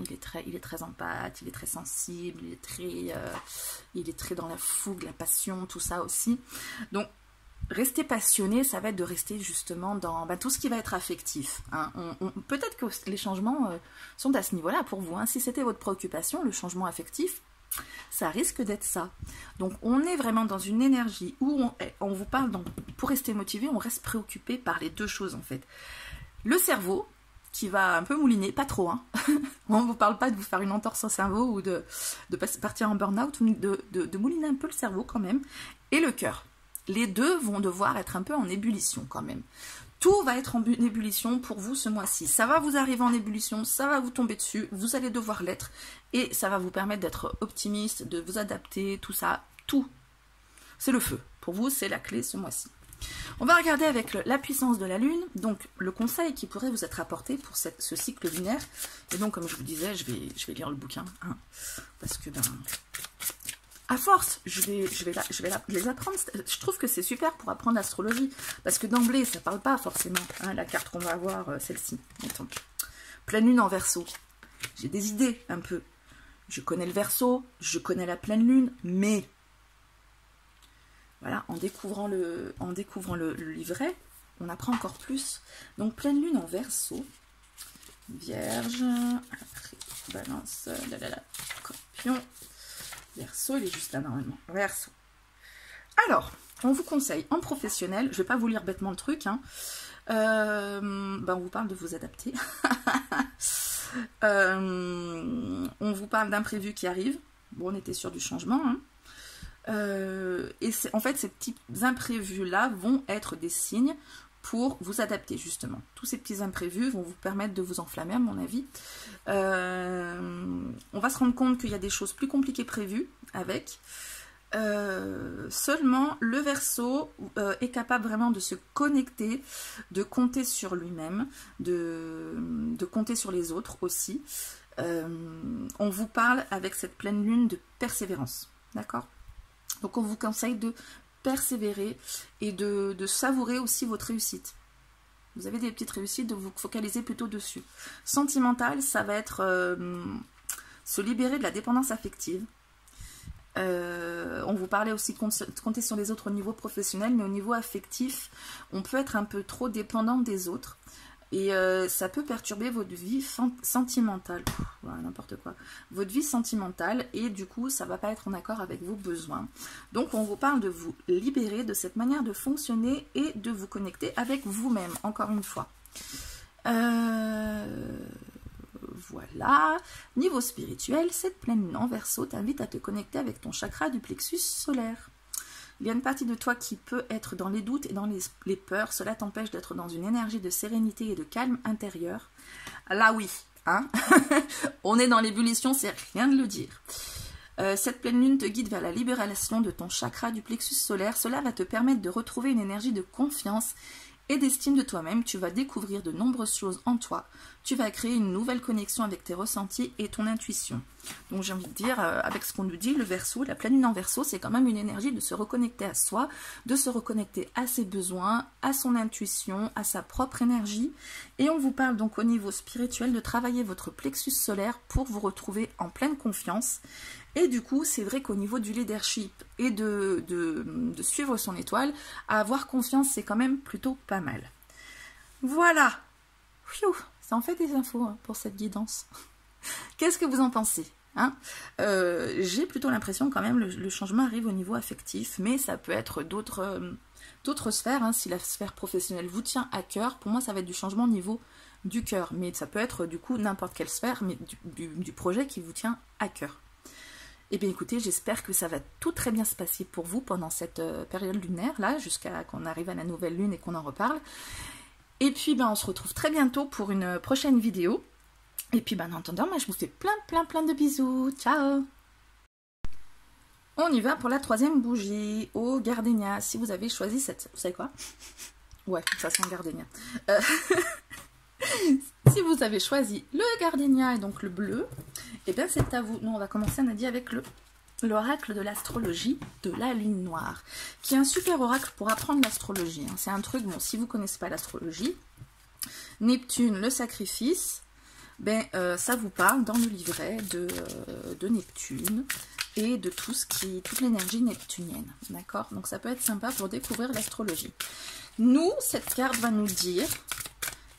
il est très empathique, il est très sensible, il est très dans la fougue, la passion, tout ça aussi. Donc, rester passionné, ça va être de rester justement dans tout ce qui va être affectif. Hein. Peut-être que les changements sont à ce niveau-là pour vous. Hein. Si c'était votre préoccupation, le changement affectif, ça risque d'être ça. Donc, on est vraiment dans une énergie où on vous parle, pour rester motivé, on reste préoccupé par les deux choses en fait. Le cerveau, qui va un peu mouliner, pas trop, hein. On ne vous parle pas de vous faire une entorse au cerveau ou de partir en burn-out, mais de mouliner un peu le cerveau quand même, et le cœur. les deux vont devoir être un peu en ébullition quand même. Tout va être en ébullition pour vous ce mois-ci. Ça va vous arriver en ébullition, ça va vous tomber dessus, vous allez devoir l'être et ça va vous permettre d'être optimiste, de vous adapter, tout ça, tout. C'est le feu. Pour vous, c'est la clé ce mois-ci. On va regarder avec la puissance de la Lune, donc le conseil qui pourrait vous être apporté pour ce cycle lunaire. Et donc, comme je vous disais, je vais lire le bouquin, hein, parce que, à force, je vais les apprendre. Je trouve que c'est super pour apprendre l'astrologie, parce que d'emblée, ça ne parle pas forcément. Hein, la carte qu'on va avoir, celle-ci. Pleine Lune en Verseau. J'ai des idées, un peu. Je connais le Verseau, je connais la pleine Lune, mais... Voilà, en découvrant le livret, on apprend encore plus. Donc, pleine lune en Verseau, Vierge, après, Balance, Scorpion, Verseau, il est juste là normalement, Verseau. Alors, on vous conseille en professionnel, je ne vais pas vous lire bêtement le truc, hein, on vous parle de vous adapter. On vous parle d'imprévus qui arrivent. Bon, on était sur du changement, hein. Et en fait, ces petits imprévus-là vont être des signes pour vous adapter, justement. Tous ces petits imprévus vont vous permettre de vous enflammer, à mon avis. On va se rendre compte qu'il y a des choses plus compliquées prévues avec. Seulement, le Verseau est capable vraiment de se connecter, de compter sur lui-même, de compter sur les autres aussi. On vous parle avec cette pleine lune de persévérance, d'accord ? Donc on vous conseille de persévérer et de savourer aussi votre réussite. Vous avez des petites réussites, de vous focaliser plutôt dessus. Sentimental, ça va être se libérer de la dépendance affective. On vous parlait aussi de compter sur les autres au niveau professionnel, mais au niveau affectif, on peut être un peu trop dépendant des autres. Et ça peut perturber votre vie sentimentale, voilà, n'importe quoi, votre vie sentimentale, et du coup, ça ne va pas être en accord avec vos besoins. Donc, on vous parle de vous libérer de cette manière de fonctionner et de vous connecter avec vous-même, encore une fois. Voilà. Niveau spirituel, cette pleine lune en Verseau t'invite à te connecter avec ton chakra du plexus solaire. Il y a une partie de toi qui peut être dans les doutes et dans les peurs. Cela t'empêche d'être dans une énergie de sérénité et de calme intérieur. Là, oui, hein. On est dans l'ébullition, c'est rien de le dire. Cette pleine lune te guide vers la libération de ton chakra du plexus solaire. Cela va te permettre de retrouver une énergie de confiance et d'estime de toi-même. Tu vas découvrir de nombreuses choses en toi. Tu vas créer une nouvelle connexion avec tes ressentis et ton intuition. Donc j'ai envie de dire, avec ce qu'on nous dit, le Verseau, la pleine lune en Verseau, c'est quand même une énergie de se reconnecter à soi, de se reconnecter à ses besoins, à son intuition, à sa propre énergie. Et on vous parle donc au niveau spirituel de travailler votre plexus solaire pour vous retrouver en pleine confiance. Et du coup, c'est vrai qu'au niveau du leadership et de suivre son étoile, à avoir confiance, c'est quand même plutôt pas mal. Voilà. Pfiou, ça en fait des infos hein, pour cette guidance. Qu'est-ce que vous en pensez hein? J'ai plutôt l'impression quand même le changement arrive au niveau affectif, mais ça peut être d'autres sphères. Hein, si la sphère professionnelle vous tient à cœur, pour moi, ça va être du changement au niveau du cœur. Mais ça peut être du coup n'importe quelle sphère, mais du projet qui vous tient à cœur. Eh bien écoutez, j'espère que ça va tout très bien se passer pour vous pendant cette période lunaire, là, jusqu'à qu'on arrive à la nouvelle lune et qu'on en reparle. Et puis, on se retrouve très bientôt pour une prochaine vidéo. Et puis, en attendant, moi, je vous fais plein de bisous. Ciao! On y va pour la troisième bougie, au gardénia. Si vous avez choisi cette... Vous savez quoi? Ouais, ça sent gardénia. Si vous avez choisi le gardénia et donc le bleu, eh bien c'est à vous. Nous, on va commencer, Nadia, avec l'oracle de l'astrologie de la lune noire, qui est un super oracle pour apprendre l'astrologie. Hein. C'est un truc, bon, si vous ne connaissez pas l'astrologie, Neptune, le sacrifice, ça vous parle dans le livret de Neptune et de toute l'énergie neptunienne. D'accord? Donc ça peut être sympa pour découvrir l'astrologie. Nous, cette carte va nous dire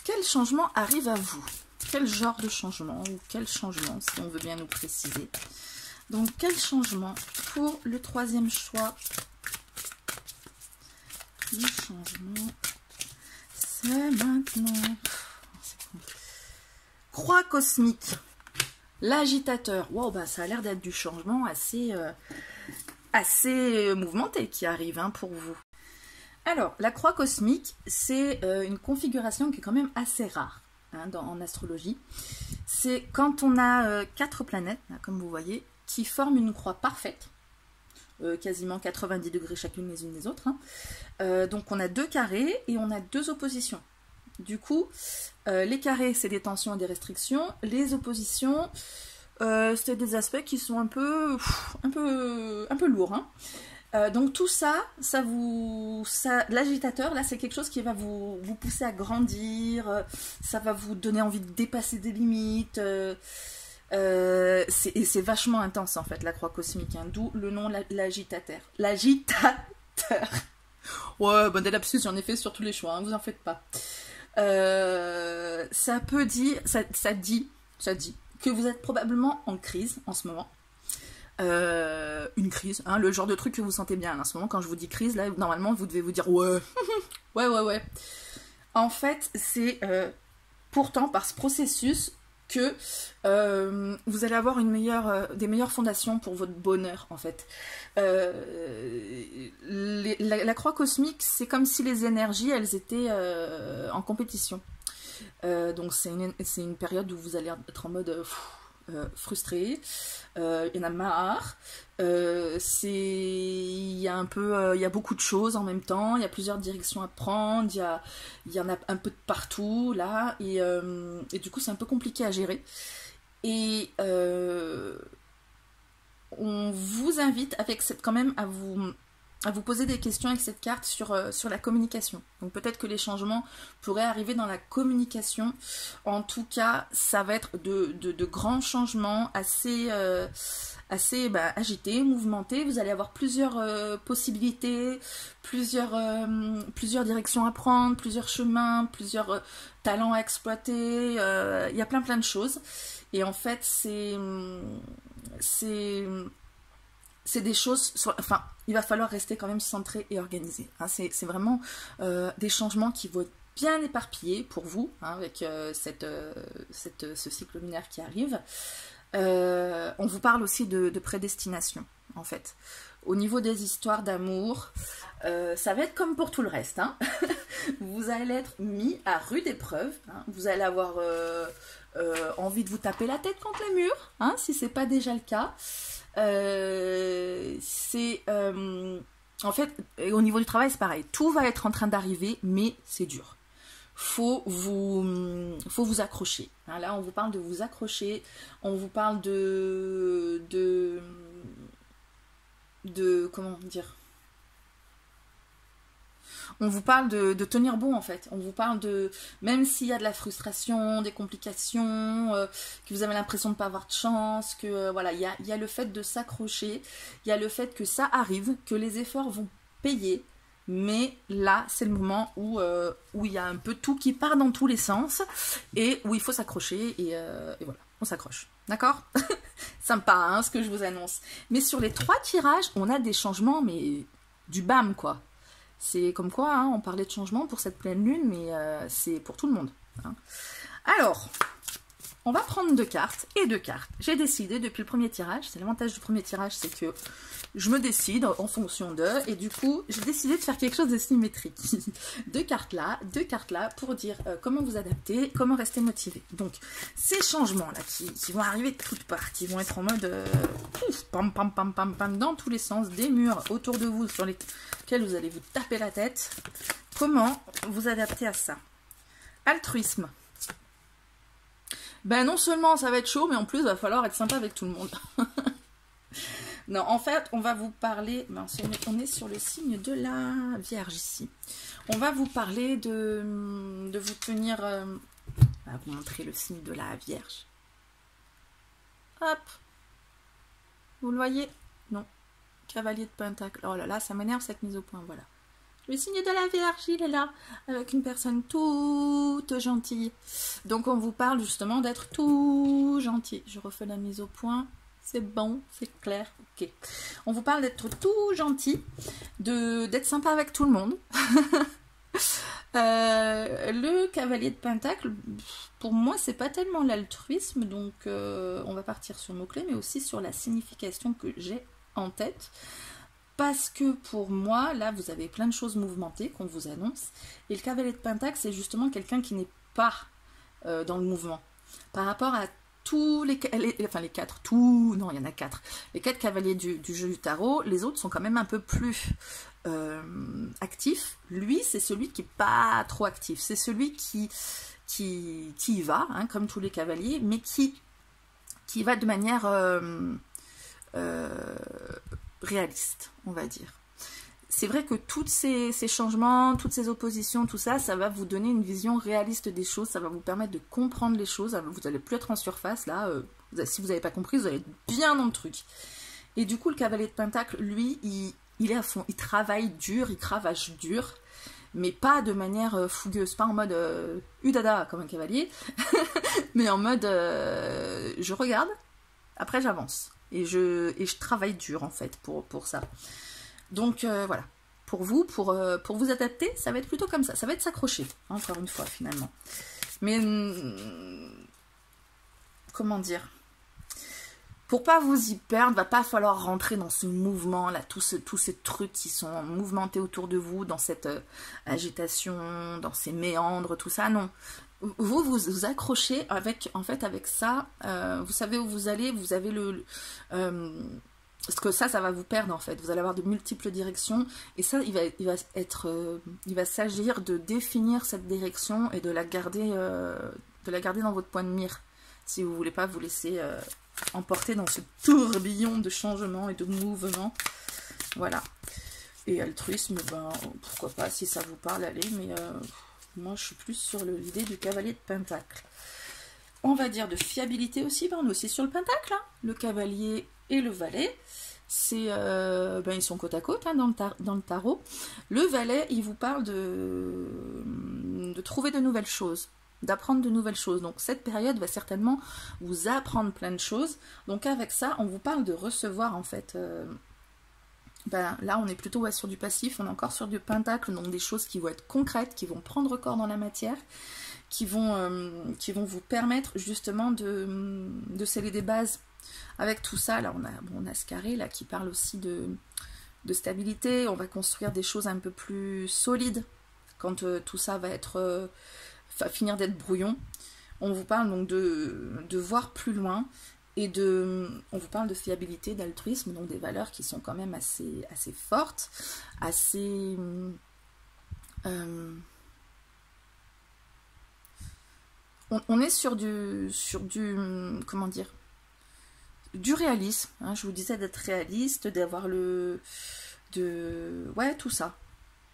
quel changement arrive à vous. Quel genre de changement, ou quel changement, si on veut bien nous préciser. Donc, quel changement pour le troisième choix? Le changement, c'est maintenant. Croix cosmique. L'agitateur. Wow, ça a l'air d'être du changement assez mouvementé qui arrive hein, pour vous. Alors, la croix cosmique, c'est une configuration qui est quand même assez rare hein, en astrologie. C'est quand on a 4 planètes, là, comme vous voyez, qui forment une croix parfaite, quasiment 90 degrés chacune les unes des autres. Hein. Donc on a 2 carrés et on a 2 oppositions. Du coup, les carrés, c'est des tensions et des restrictions. Les oppositions, c'est des aspects qui sont un peu lourds. Hein. Donc tout ça, l'agitateur, là, c'est quelque chose qui va vous pousser à grandir, ça va vous donner envie de dépasser des limites. Et c'est vachement intense, en fait, la croix cosmique, hein, d'où le nom l'agitateur. L'agitateur. Ouais, bon, des lapsus, j'en ai fait sur tous les choix, hein, vous en faites pas. Ça peut dire, ça dit que vous êtes probablement en crise en ce moment. Une crise, hein, le genre de truc que vous sentez bien. En ce moment, quand je vous dis crise, là, normalement, vous devez vous dire ouais, ouais. En fait, c'est pourtant par ce processus que vous allez avoir des meilleures fondations pour votre bonheur, en fait. La croix cosmique, c'est comme si les énergies, elles étaient en compétition. Donc c'est une période où vous allez être en mode frustré, il y en a marre, il y a beaucoup de choses en même temps, il y a plusieurs directions à prendre, il y en a un peu de partout là, et du coup c'est un peu compliqué à gérer. Et on vous invite quand même à vous poser des questions avec cette carte sur la communication. Donc peut-être que les changements pourraient arriver dans la communication. En tout cas, ça va être de grands changements assez agités, mouvementés. Vous allez avoir plusieurs possibilités, plusieurs directions à prendre, plusieurs chemins, plusieurs talents à exploiter. Il y a plein de choses. Et en fait, c'est des choses, enfin, il va falloir rester quand même centré et organisé. Hein. C'est vraiment des changements qui vont être bien éparpillés pour vous, hein, avec ce cycle lunaire qui arrive. On vous parle aussi de prédestination, en fait. Au niveau des histoires d'amour, ça va être comme pour tout le reste. Hein. Vous allez être mis à rude épreuve. Hein. Vous allez avoir envie de vous taper la tête contre les murs, hein, si ce n'est pas déjà le cas. En fait, au niveau du travail, c'est pareil. Tout va être en train d'arriver, mais c'est dur. Faut vous accrocher. Hein, là, on vous parle de vous accrocher. On vous parle de comment dire. On vous parle de tenir bon, en fait. On vous parle de, même s'il y a de la frustration, des complications, que vous avez l'impression de ne pas avoir de chance, que voilà, il y a le fait de s'accrocher, il y a le fait que ça arrive, que les efforts vont payer, mais là, c'est le moment où il y a un peu tout qui part dans tous les sens, et où il faut s'accrocher, et voilà, on s'accroche. D'accord? Sympa, hein, ce que je vous annonce. Mais sur les 3 tirages, on a des changements, mais du bam, quoi. C'est comme quoi, hein, on parlait de changement pour cette pleine lune, mais c'est pour tout le monde. Hein. Alors, on va prendre 2 cartes et 2 cartes. J'ai décidé depuis le premier tirage, c'est l'avantage du premier tirage, c'est que je me décide en fonction d'eux, et du coup, j'ai décidé de faire quelque chose de symétrique. 2 cartes là pour dire comment vous adapter, comment rester motivé. Donc, ces changements-là qui vont arriver de toutes parts, qui vont être en mode pam, pam, pam, pam, pam, dans tous les sens, des murs autour de vous sur lesquels vous allez vous taper la tête. Comment vous adapter à ça? Altruisme. Ben non seulement ça va être chaud, mais en plus il va falloir être sympa avec tout le monde. Non, en fait, on va vous parler, ben, on est sur le signe de la Vierge ici. On va vous parler de vous tenir, on va vous montrer le signe de la Vierge. Hop, vous le voyez? Non, Cavalier de Pentacle. Oh là là, ça m'énerve cette mise au point, voilà. Le signe de la Vierge, il est là, avec une personne toute gentille. Donc on vous parle justement d'être tout gentil. Je refais la mise au point. C'est bon, c'est clair, ok. On vous parle d'être tout gentil, d'être sympa avec tout le monde. Le Cavalier de Pentacle, pour moi, c'est pas tellement l'altruisme, donc on va partir sur le mot-clé, mais aussi sur la signification que j'ai en tête. Parce que pour moi, là, vous avez plein de choses mouvementées qu'on vous annonce. Et le cavalier de Pentacle, c'est justement quelqu'un qui n'est pas dans le mouvement. Par rapport à tous les quatre, non, il y en a quatre. Les quatre cavaliers du jeu du tarot, les autres sont quand même un peu plus actifs. Lui, c'est celui qui n'est pas trop actif. C'est celui qui y va, hein, comme tous les cavaliers, mais qui va de manière réaliste, on va dire. C'est vrai que tous ces changements, toutes ces oppositions, tout ça, ça va vous donner une vision réaliste des choses, ça va vous permettre de comprendre les choses, vous n'allez plus être en surface, là, si vous n'avez pas compris, vous allez être bien dans le truc. Et du coup, le cavalier de Pentacle, lui, il est à fond, il travaille dur, il cravache dur, mais pas de manière fougueuse, pas en mode udada comme un cavalier, mais en mode je regarde, après j'avance. Et je travaille dur en fait pour ça. Donc voilà, pour vous adapter, ça va être plutôt comme ça va être s'accrocher, encore une fois finalement. Mais comment dire, pour pas vous y perdre, va pas falloir rentrer dans ce mouvement là, tous ces trucs qui sont mouvementés autour de vous, dans cette agitation, dans ces méandres, tout ça, non. Vous accrochez avec ça, vous savez où vous allez, vous avez parce que ça va vous perdre en fait, vous allez avoir de multiples directions, et ça, il va s'agir de définir cette direction et de la garder dans votre point de mire, si vous voulez pas vous laisser emporter dans ce tourbillon de changements et de mouvements, voilà. Et altruisme, ben pourquoi pas, si ça vous parle, allez, mais moi, je suis plus sur l'idée du cavalier de Pentacle. On va dire de fiabilité aussi. Ben, on est aussi sur le Pentacle. Hein. Le cavalier et le valet, ils sont côte à côte hein, dans le tarot. Le valet, il vous parle de trouver de nouvelles choses, d'apprendre de nouvelles choses. Donc, cette période va certainement vous apprendre plein de choses. Donc, avec ça, on vous parle de recevoir, en fait... là, on est plutôt sur du passif, on est encore sur du Pentacle, donc des choses qui vont être concrètes, qui vont prendre corps dans la matière, qui vont vous permettre justement de sceller des bases. Avec tout ça, là, on a ce carré là, qui parle aussi de stabilité, on va construire des choses un peu plus solides quand tout ça va finir d'être brouillon. On vous parle donc de voir plus loin. Et on vous parle de fiabilité, d'altruisme, donc des valeurs qui sont quand même assez fortes, assez... on est sur du comment dire, du réalisme, hein, je vous disais d'être réaliste, d'avoir ouais, tout ça.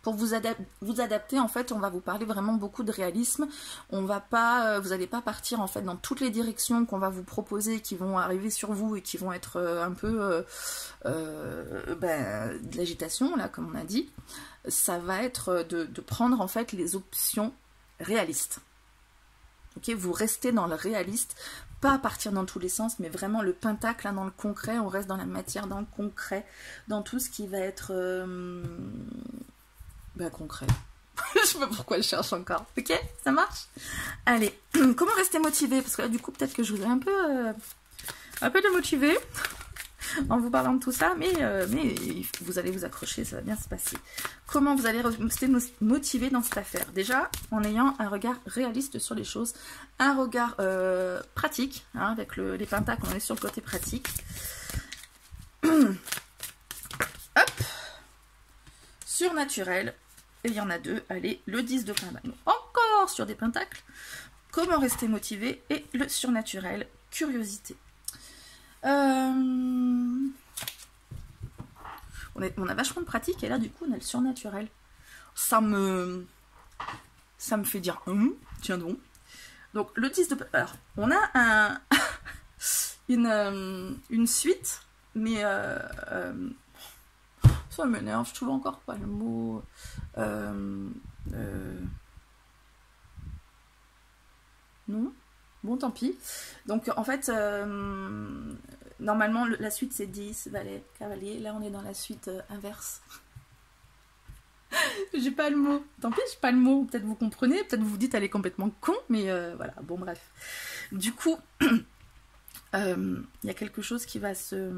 Pour vous adapter, en fait, on va vous parler vraiment beaucoup de réalisme. Vous n'allez pas partir en fait dans toutes les directions qu'on va vous proposer, qui vont arriver sur vous et qui vont être un peu de l'agitation, là, comme on a dit. Ça va être de prendre en fait les options réalistes. Ok, vous restez dans le réaliste, pas partir dans tous les sens, mais vraiment le Pentacle, là, dans le concret. On reste dans la matière, dans le concret, dans tout ce qui va être... concret. Je sais pas pourquoi je cherche encore. Ok, ça marche. Allez, comment rester motivé? Parce que là, du coup, peut-être que je vous ai un peu démotivé en vous parlant de tout ça, mais vous allez vous accrocher, ça va bien se passer. Comment vous allez rester motivé dans cette affaire? Déjà, en ayant un regard réaliste sur les choses, un regard pratique, hein, avec les pentacles, on est sur le côté pratique. Hop, surnaturel. Et il y en a deux, allez, le 10 de pentacle. Encore sur des pentacles. Comment rester motivé et le surnaturel, curiosité. On a vachement de pratique et là, du coup, on a le surnaturel. Ça me fait dire, tiens donc. Donc, le 10 de... Alors, on a une suite, mais... ça m'énerve, je trouve encore pas le mot. Non. Bon, tant pis. Donc, en fait, normalement, la suite, c'est 10, valet, cavalier. Là, on est dans la suite inverse. J'ai pas le mot. Tant pis, j'ai pas le mot. Peut-être vous comprenez, peut-être vous vous dites, elle est complètement con, mais voilà, bon, bref. Du coup, il y a quelque chose qui va se...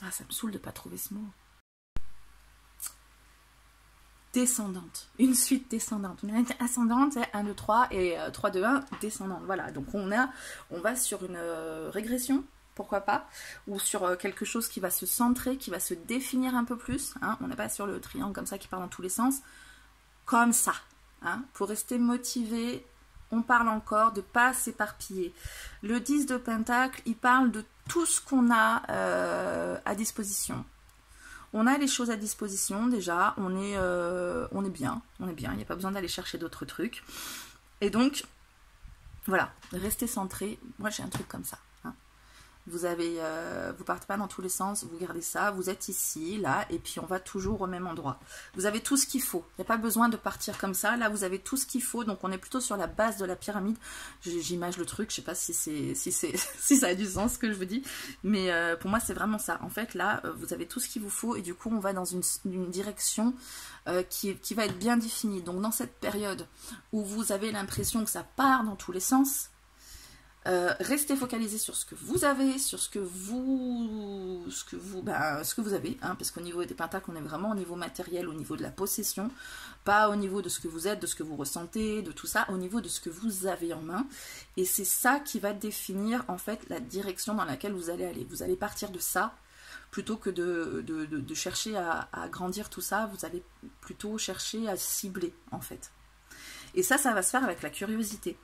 Ah, ça me saoule de pas trouver ce mot. descendante, une suite descendante. Une ascendante, c'est 1, 2, 3 et 3, 2, 1, descendante. Voilà, donc on va sur une régression, pourquoi pas, ou sur quelque chose qui va se centrer, qui va se définir un peu plus. Hein. On n'est pas sur le triangle comme ça qui part dans tous les sens, comme ça. Hein. Pour rester motivé, on parle encore de ne pas s'éparpiller. Le 10 de Pentacle, il parle de tout ce qu'on a à disposition. On a les choses à disposition déjà, on est bien, il n'y a pas besoin d'aller chercher d'autres trucs. Et donc, voilà, restez centré. Moi j'ai un truc comme ça. Hein. Vous partez pas dans tous les sens, vous gardez ça, vous êtes ici, là, et puis on va toujours au même endroit. Vous avez tout ce qu'il faut, il n'y a pas besoin de partir comme ça, là vous avez tout ce qu'il faut, donc on est plutôt sur la base de la pyramide. J'image le truc, je sais pas si ça a du sens ce que je vous dis, mais pour moi c'est vraiment ça. En fait là, vous avez tout ce qu'il vous faut, et du coup on va dans une direction qui va être bien définie. Donc dans cette période où vous avez l'impression que ça part dans tous les sens, restez focalisé sur ce que vous avez, sur ce que vous avez, hein, parce qu'au niveau des pentacles, on est vraiment au niveau matériel, au niveau de la possession, pas au niveau de ce que vous êtes, de ce que vous ressentez, de tout ça, au niveau de ce que vous avez en main. Et c'est ça qui va définir en fait la direction dans laquelle vous allez aller. Vous allez partir de ça, plutôt que de chercher à agrandir tout ça, vous allez plutôt chercher à cibler en fait. Et ça va se faire avec la curiosité.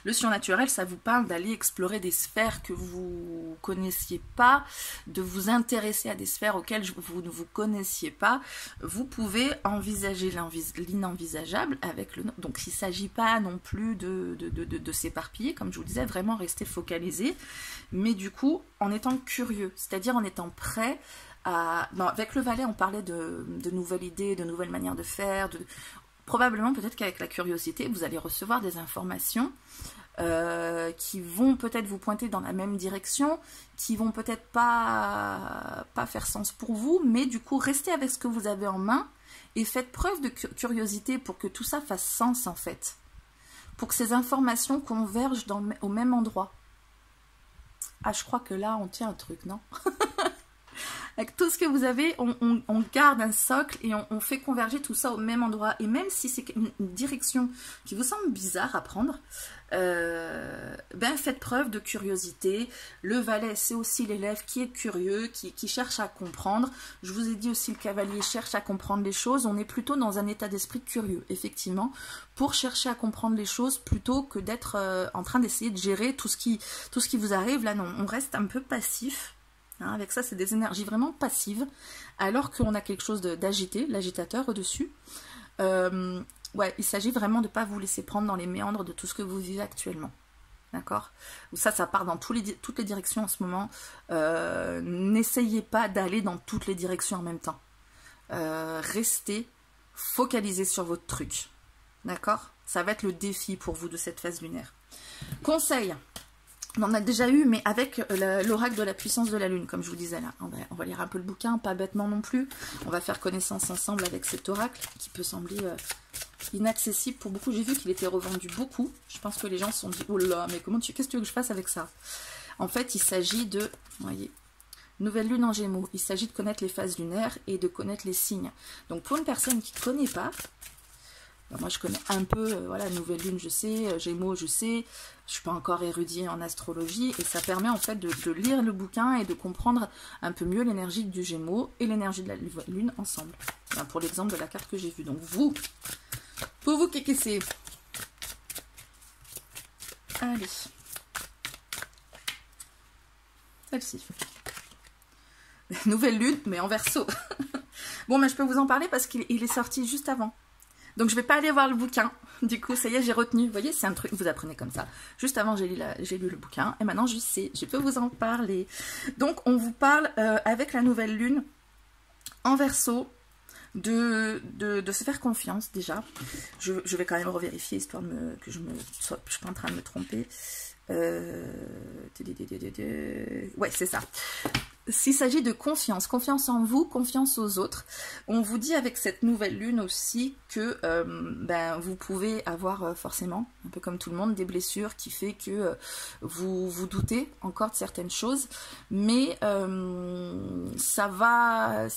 Le surnaturel, ça vous parle d'aller explorer des sphères que vous ne connaissiez pas, de vous intéresser à des sphères auxquelles vous ne vous connaissiez pas. Vous pouvez envisager l'inenvisageable avec le... Donc il ne s'agit pas non plus de s'éparpiller, comme je vous disais, vraiment rester focalisé, mais du coup en étant curieux, c'est-à-dire en étant prêt à... Non, avec le valet, on parlait de nouvelles idées, de nouvelles manières de faire, probablement, peut-être qu'avec la curiosité, vous allez recevoir des informations qui vont peut-être vous pointer dans la même direction, qui vont peut-être pas faire sens pour vous, mais du coup, restez avec ce que vous avez en main et faites preuve de curiosité pour que tout ça fasse sens, en fait. Pour que ces informations convergent au même endroit. Ah, je crois que là, on tient un truc, non? Avec tout ce que vous avez, on garde un socle et on fait converger tout ça au même endroit. Et même si c'est une direction qui vous semble bizarre à prendre, faites preuve de curiosité. Le valet, c'est aussi l'élève qui est curieux, qui cherche à comprendre. Je vous ai dit aussi, le cavalier cherche à comprendre les choses. On est plutôt dans un état d'esprit curieux, effectivement, pour chercher à comprendre les choses plutôt que d'être en train d'essayer de gérer tout ce qui vous arrive. Là, non, on reste un peu passif. Hein, avec ça, c'est des énergies vraiment passives, alors qu'on a quelque chose d'agité, l'agitateur au-dessus. Ouais, il s'agit vraiment de ne pas vous laisser prendre dans les méandres de tout ce que vous vivez actuellement. D'accord? Ça part dans toutes les directions en ce moment. N'essayez pas d'aller dans toutes les directions en même temps. Restez focalisés sur votre truc. D'accord? Ça va être le défi pour vous de cette phase lunaire. Conseil. On en a déjà eu, mais avec l'oracle de la puissance de la lune, comme je vous disais là. On va lire un peu le bouquin, pas bêtement non plus. On va faire connaissance ensemble avec cet oracle qui peut sembler inaccessible pour beaucoup. J'ai vu qu'il était revendu beaucoup. Je pense que les gens se sont dit, oh là, mais qu'est-ce que tu veux que je fasse avec ça? En fait, il s'agit de, vous voyez, nouvelle lune en Gémeaux. Il s'agit de connaître les phases lunaires et de connaître les signes. Donc pour une personne qui ne connaît pas, ben moi je connais un peu, voilà, nouvelle lune je sais, Gémeaux je sais, je suis pas encore érudit en astrologie, et ça permet en fait de lire le bouquin et de comprendre un peu mieux l'énergie du Gémeaux et l'énergie de la lune ensemble. Ben, pour l'exemple de la carte que j'ai vue. Donc pour vous qui c'est, allez, celle-ci, nouvelle lune mais en Verseau. Bon, mais je peux vous en parler parce qu'il est sorti juste avant. Donc je ne vais pas aller voir le bouquin. Du coup, ça y est, j'ai retenu. Vous voyez, c'est un truc, vous apprenez comme ça. Juste avant, j'ai lu le bouquin. Et maintenant, je sais, je peux vous en parler. Donc, on vous parle, avec la nouvelle lune, en Verseau, de se faire confiance, déjà. Je vais quand même revérifier, histoire que je ne suis pas en train de me tromper. Ouais, c'est ça. S'il s'agit de confiance, confiance en vous, confiance aux autres, on vous dit avec cette nouvelle lune aussi que vous pouvez avoir forcément, un peu comme tout le monde, des blessures qui fait que vous vous doutez encore de certaines choses, mais ça va,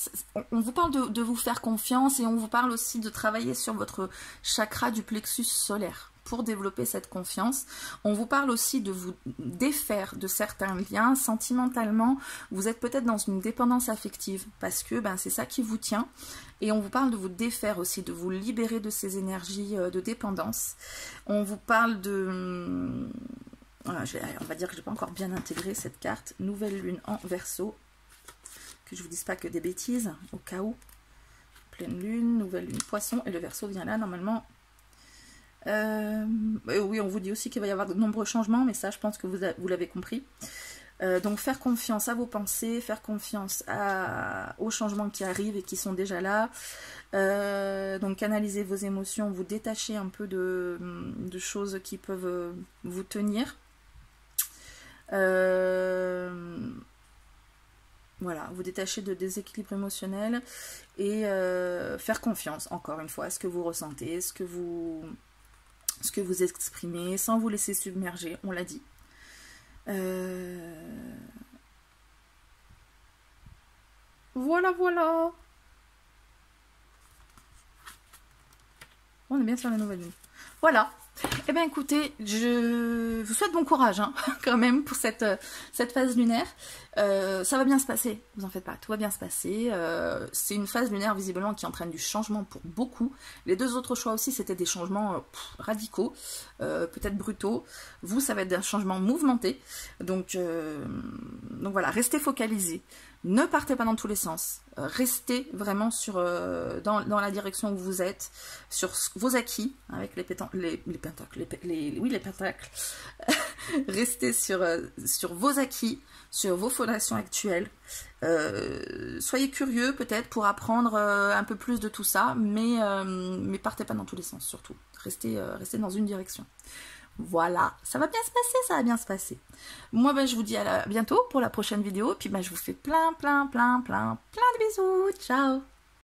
on vous parle de vous faire confiance et on vous parle aussi de travailler sur votre chakra du plexus solaire pour développer cette confiance. On vous parle aussi de vous défaire de certains liens. Sentimentalement, vous êtes peut-être dans une dépendance affective parce que c'est ça qui vous tient. Et on vous parle de vous défaire aussi, de vous libérer de ces énergies de dépendance. On vous parle de... Voilà, on va dire que je n'ai pas encore bien intégré cette carte. Nouvelle lune en Verseau. Que je ne vous dise pas que des bêtises, au cas où. Pleine lune, nouvelle lune Poisson. Et le Verseau vient là, normalement... oui, on vous dit aussi qu'il va y avoir de nombreux changements, mais ça, je pense que vous l'avez compris. Donc, faire confiance à vos pensées, faire confiance aux changements qui arrivent et qui sont déjà là. Donc, canaliser vos émotions, vous détacher un peu de choses qui peuvent vous tenir. Voilà, vous détacher de déséquilibre émotionnel et faire confiance, encore une fois, à ce que vous ressentez, ce que vous exprimez, sans vous laisser submerger, on l'a dit. Voilà, voilà. On est bien sur la nouvelle lune. Voilà. Eh bien, écoutez, je vous souhaite bon courage, hein, quand même, pour cette phase lunaire. Ça va bien se passer, vous en faites pas, tout va bien se passer. C'est une phase lunaire, visiblement, qui entraîne du changement pour beaucoup. Les deux autres choix aussi, c'était des changements radicaux, peut-être brutaux. Vous, ça va être un changement mouvementé. Donc voilà, restez focalisés. Ne partez pas dans tous les sens. Restez vraiment dans la direction où vous êtes, sur vos acquis, avec les pentacles. Restez sur vos acquis, sur vos fondations actuelles. Soyez curieux peut-être pour apprendre un peu plus de tout ça, mais partez pas dans tous les sens surtout. Restez dans une direction. Voilà, ça va bien se passer, ça va bien se passer. Moi, je vous dis à bientôt pour la prochaine vidéo. Puis, je vous fais plein de bisous. Ciao.